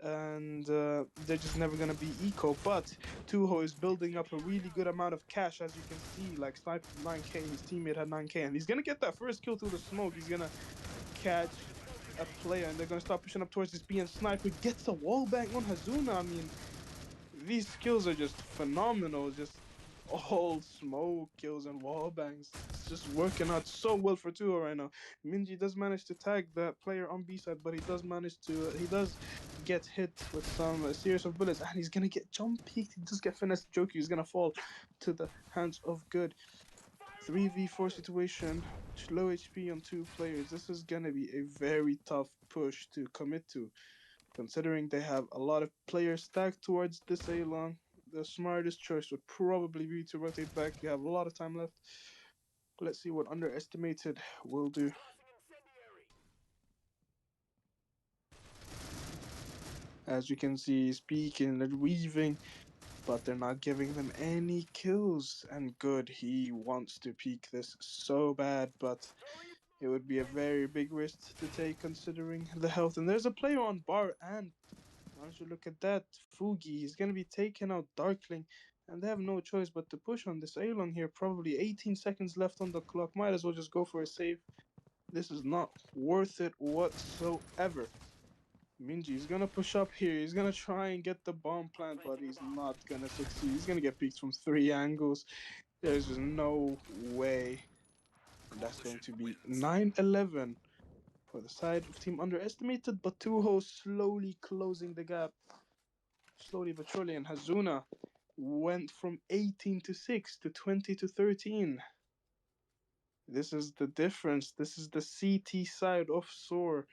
and they're just never going to be eco. But TUHO is building up a really good amount of cash, as you can see. Like Sniper 9k, his teammate had 9k, and he's going to get that first kill through the smoke. He's going to catch a player, and they're going to start pushing up towards this B, and Sniper gets a wall bang on Hazuna. I mean, these skills are just phenomenal. Just all smoke kills and wall bangs. It's just working out so well for TUHO right now. Minji does manage to tag that player on B side, but he does manage to he does get hit with some series of bullets, and he's gonna get jump peeked. He does get finessed. Joki is gonna fall to the hands of good. 3v4 situation, low HP on 2 players. This is gonna be a very tough push to commit to, considering they have a lot of players stacked towards this A-long. The smartest choice would probably be to rotate back. You have a lot of time left. Let's see what underestimated will do. As you can see, he's peeking, they're weaving, but they're not giving them any kills. And good, he wants to peek this so bad, but it would be a very big risk to take considering the health. And there's a player on bar, and why don't you look at that? Fugi, he's going to be taking out Darkling, and they have no choice but to push on this Along here. Probably 18 seconds left on the clock. Might as well just go for a save. This is not worth it whatsoever. Minji is gonna push up here. He's gonna try and get the bomb plant, but he's not gonna succeed. He's gonna get peeked from 3 angles. There's just no way. And that's going to be 9-11 for the side of Team Underestimated, but TUHO slowly closing the gap. Slowly but surely, and Hazuna went from 18 to 6 to 20 to 13. This is the difference. This is the CT side of SOAR,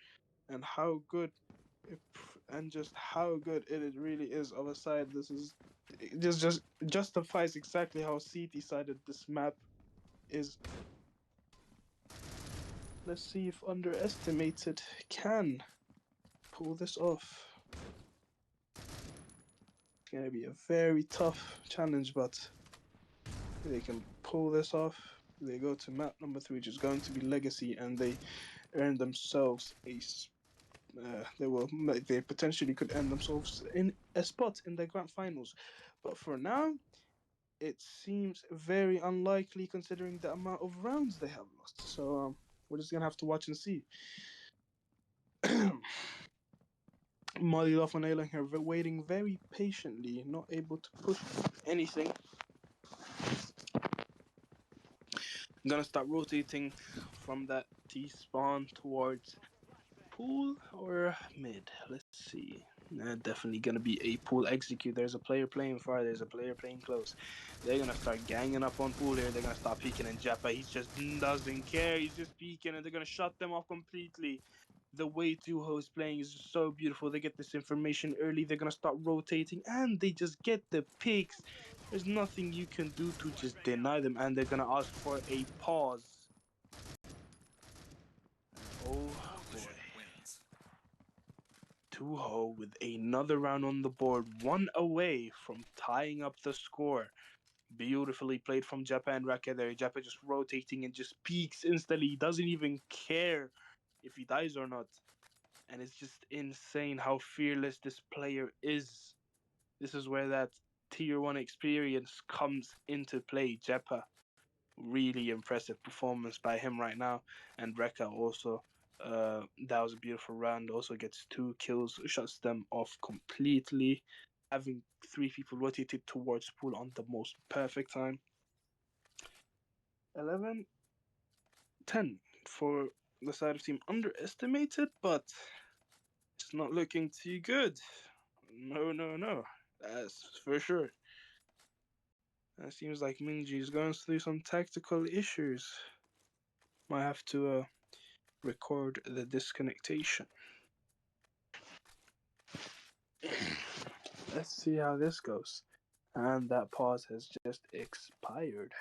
and how good and just how good it really is of a side. This is it just justifies exactly how CT sided this map is. Let's see if Underestimated can pull this off. It's gonna be a very tough challenge, but they can pull this off. They go to map number 3, which is going to be Legacy, and they earn themselves a they potentially could earn themselves in a spot in the grand finals. But for now, it seems very unlikely considering the amount of rounds they have lost. So we're just gonna have to watch and see. Molly Love and Aylan here waiting very patiently, not able to push anything. I'm gonna start rotating from that T-spawn towards pool or mid. Let's see. Definitely gonna be a pool execute. There's a player playing far, there's a player playing close. They're gonna start ganging up on pool here. They're gonna start peeking, and Japa, he just doesn't care. He's just peeking, and they're gonna shut them off completely. The way TUHO is playing is just so beautiful. They get this information early. They're gonna start rotating, and they just get the picks. There's nothing you can do to just deny them, and they're gonna ask for a pause. Oh boy. TUHO with another round on the board, 1 away from tying up the score. Beautifully played from Japan Raka there. Japan just rotating and just peeks instantly. He doesn't even care if he dies or not. And it's just insane how fearless this player is. This is where that tier 1 experience comes into play. Japa, really impressive performance by him right now. And Reka also. That was a beautiful round. Also gets 2 kills, shuts them off completely. Having 3 people rotated towards pool on the most perfect time. 11-10 for the side of Team Underestimated, but it's not looking too good. No. That's for sure. It seems like Minji is going through some tactical issues. Might have to record the disconnectation. Let's see how this goes. And that pause has just expired.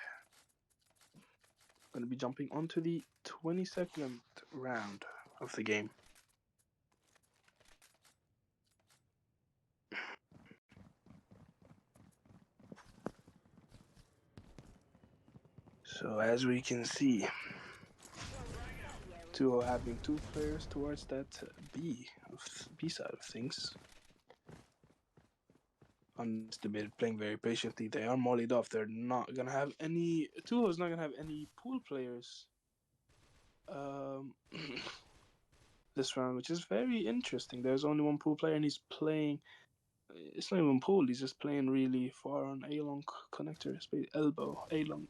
Going to be jumping onto the 22nd round of the game. So as we can see, TUHO having 2 players towards that B side of things. Underestimated playing very patiently. They are mollied off. They're not gonna have any. TUHO is not gonna have any pool players. This round, which is very interesting. There's only 1 pool player, and he's playing. It's not even pool. He's just playing really far on A-long connector. Space elbow. A-long.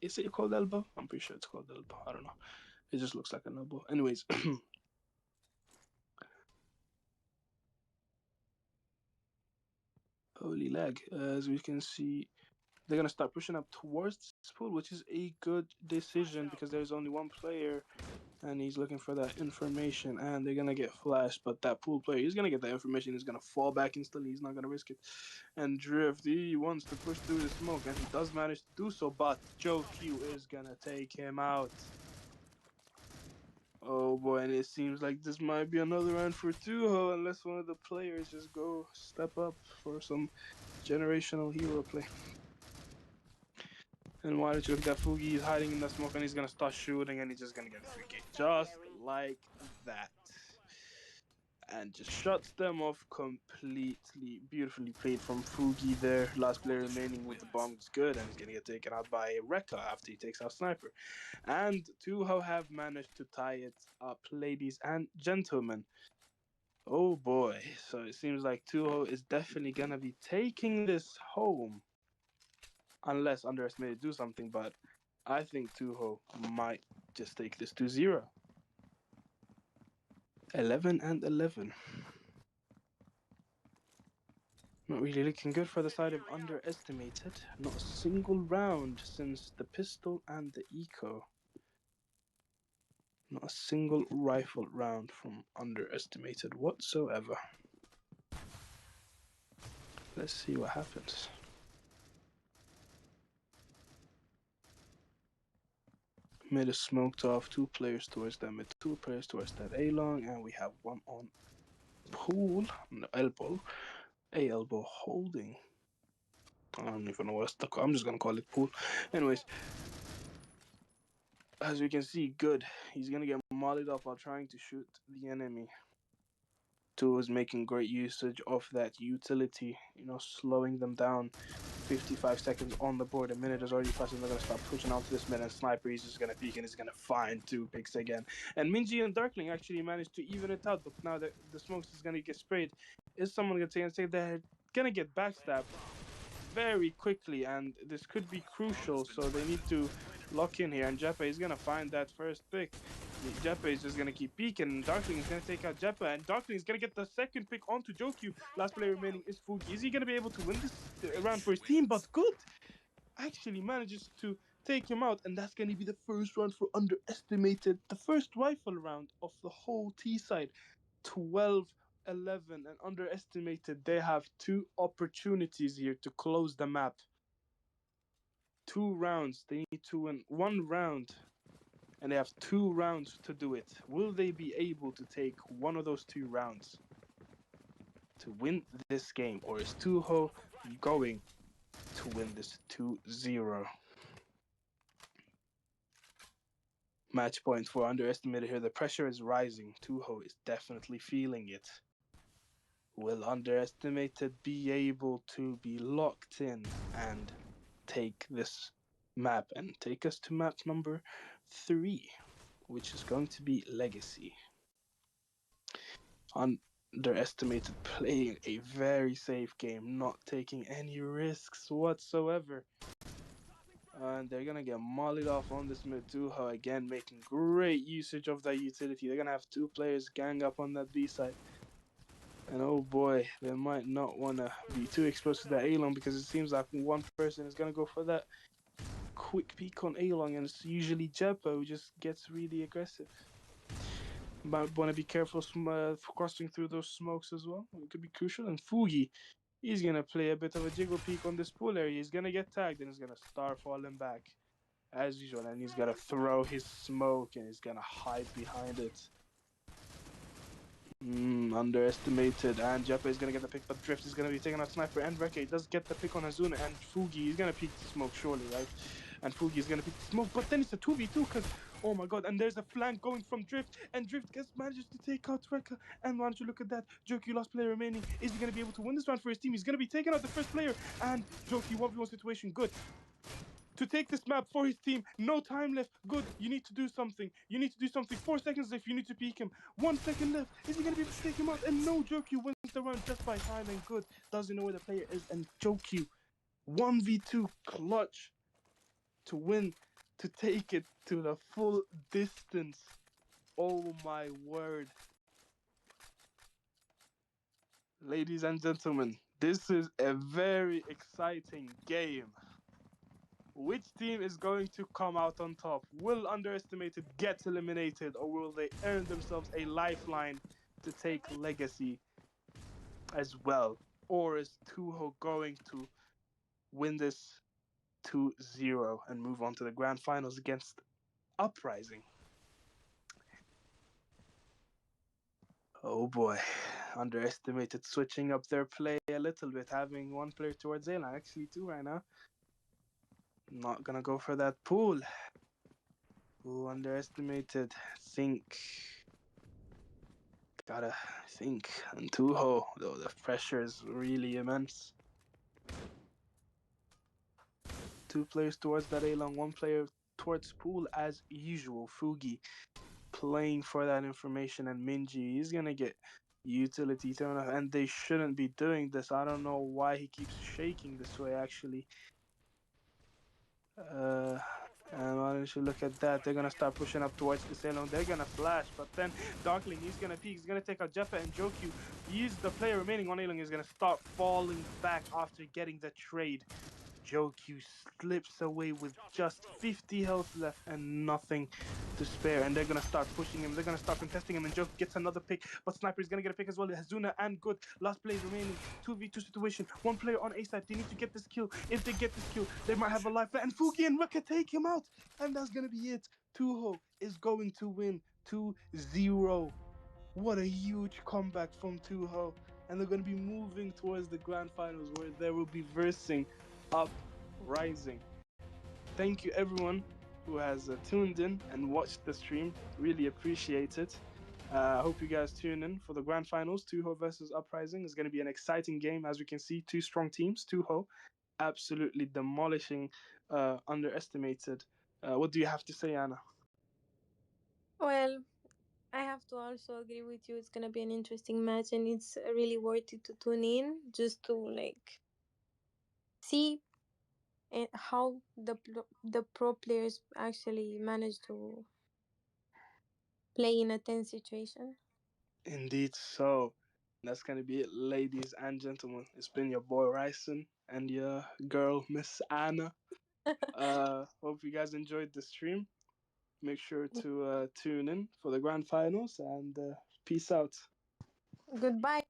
Is it called elbow? I'm pretty sure it's called elbow. I don't know. It just looks like an elbow. Anyways. Holy lag. As we can see, they're going to start pushing up towards this pool, which is a good decision because there's only 1 player and he's looking for that information, and they're going to get flashed. But that pool player, he's going to get that information. He's going to fall back instantly. He's not going to risk it. And Drift, he wants to push through the smoke, and he does manage to do so, but Joe Q is going to take him out. Oh boy, and it seems like this might be another round for TUHO unless one of the players just go step up for some generational hero play. And why don't you look at that Fugi? He's hiding in the smoke and he's gonna start shooting and he's just gonna get a free kick. Just like that. And just shuts them off completely. Beautifully played from Fugi there. Last player remaining with the bomb is good, and he's gonna get taken out by Rekka after he takes out Sniper. And TUHO have managed to tie it up, ladies and gentlemen. Oh boy, so it seems like TUHO is definitely gonna be taking this home. Unless Underestimated do something, but I think TUHO might just take this 2-0. 11-11. Not really looking good for the side of Underestimated. Not a single round since the pistol and the eco. Not a single rifle round from Underestimated whatsoever. Let's see what happens. Mid is smoked off, 2 players towards that mid, 2 players towards that A-long, and we have one on pool, no, elbow. A elbow holding. I don't even know what's the call. I'm just gonna call it pool. Anyways, as you can see, good. He's gonna get mollied up while trying to shoot the enemy. TUHO is making great usage of that utility, slowing them down. 55 seconds on the board. A minute is already passing. They're gonna start pushing onto this mid, and Sniper, he's just gonna peek and he's gonna find 2 picks again. And Minji and Darkling actually managed to even it out, but now that the smokes is gonna get sprayed, is someone gonna say they're gonna get backstabbed very quickly, and this could be crucial, so they need to lock in here, and Jeppe is gonna find that first pick. Jeppe is just gonna keep peeking, and Darkling is gonna take out Jeppe, and Darkling is gonna get the second pick onto Jokyu. Last player remaining is Fugi. Is he gonna be able to win this round for his team? But good! Actually manages to take him out, and that's gonna be the first round for Underestimated. The first rifle round of the whole T side. 12-11, and Underestimated, they have 2 opportunities here to close the map. 2 rounds. They need to win 1 round, and they have 2 rounds to do it. Will they be able to take one of those 2 rounds to win this game, or is TUHO going to win this 2-0? Match point for Underestimated here. The pressure is rising. TUHO is definitely feeling it. Will Underestimated be able to be locked in and take this map and take us to map number 3, which is going to be Legacy? Underestimated playing a very safe game, not taking any risks whatsoever. And they're gonna get mollied off on this mid. TUHO again making great usage of that utility. They're gonna have 2 players gang up on that B side. And oh boy, they might not want to be too exposed to that A-long, because it seems like one person is going to go for that quick peek on A-long, and it's usually Jeppe who just gets really aggressive. Might want to be careful crossing through those smokes as well. It could be crucial. And Fugi, he's going to play a bit of a jiggle peek on this pool area. He's going to get tagged, and he's going to start falling back as usual. And he's going to throw his smoke, and he's going to hide behind it. Underestimated, and Jeppe is gonna get the pick, but Drift is gonna be taking out Sniper, and Reke does get the pick on Azuna, and Fugi is gonna peek the smoke, surely, right? And Fugi is gonna peek the smoke, but then it's a 2v2, because, oh my god, and there's a flank going from Drift, and Drift manages to take out Reke, and why don't you look at that? Jokyu, last player remaining. Is he gonna be able to win this round for his team? He's gonna be taking out the first player, and Jokyu 1v1 situation, good. To take this map for his team. No time left. Good. You need to do something. 4 seconds left. You need to peek him. 1 second left. Is he going to be able to take him out? And no, Jokyu wins the round just by timing. Good. Doesn't know where the player is. And Jokyu, 1v2 clutch to win, to take it to the full distance. Oh my word. Ladies and gentlemen, this is a very exciting game. Which team is going to come out on top? Will Underestimated get eliminated, or will they earn themselves a lifeline to take Legacy as well? Or is TUHO going to win this 2-0 and move on to the grand finals against Uprising? Oh boy, underestimated, switching up their play a little bit, having one player towards A line, actually two right now. Not gonna go for that pool. Ooh, underestimated. Gotta think. And TUHO, though, the pressure is really immense. Two players towards that A long, one player towards pool as usual. Fugi playing for that information, and Minji, he's gonna get utility thrown off, and they shouldn't be doing this. I don't know why he keeps shaking this way, actually. And why don't you look at that? They're gonna start pushing up towards the Salon. They're gonna flash, but then Darkling, he's gonna peek. He's gonna take out Jeppa and Joku. He's the player remaining on A-Long is gonna start falling back after getting the trade. Joku slips away with just 50 health left and nothing to spare, and they're gonna start pushing him. They're gonna start contesting him, and Joku gets another pick, but Sniper is gonna get a pick as well. Hazuna and Good, last play remaining, 2v2 situation, one player on A side. They need to get this kill. If they get this kill, they might have a life, and Fugi and Ruka take him out, and that's gonna be it. TUHO is going to win 2-0. What a huge comeback from TUHO, and they're going to be moving towards the grand finals where they will be versing Uprising. Thank you everyone who has tuned in and watched the stream. Really appreciate it. I hope you guys tune in for the grand finals. TUHO versus Uprising is going to be an exciting game. As we can see, two strong teams. TUHO absolutely demolishing underestimated. What do you have to say, Anna? Well, I have to also agree with you. It's gonna be an interesting match, and it's really worth it to tune in just to like see how the pro players actually manage to play in a tense situation. Indeed so. That's going to be it, ladies and gentlemen. It's been your boy Ryson and your girl, Miss Anna. Hope you guys enjoyed the stream. Make sure to tune in for the grand finals, and peace out. Goodbye.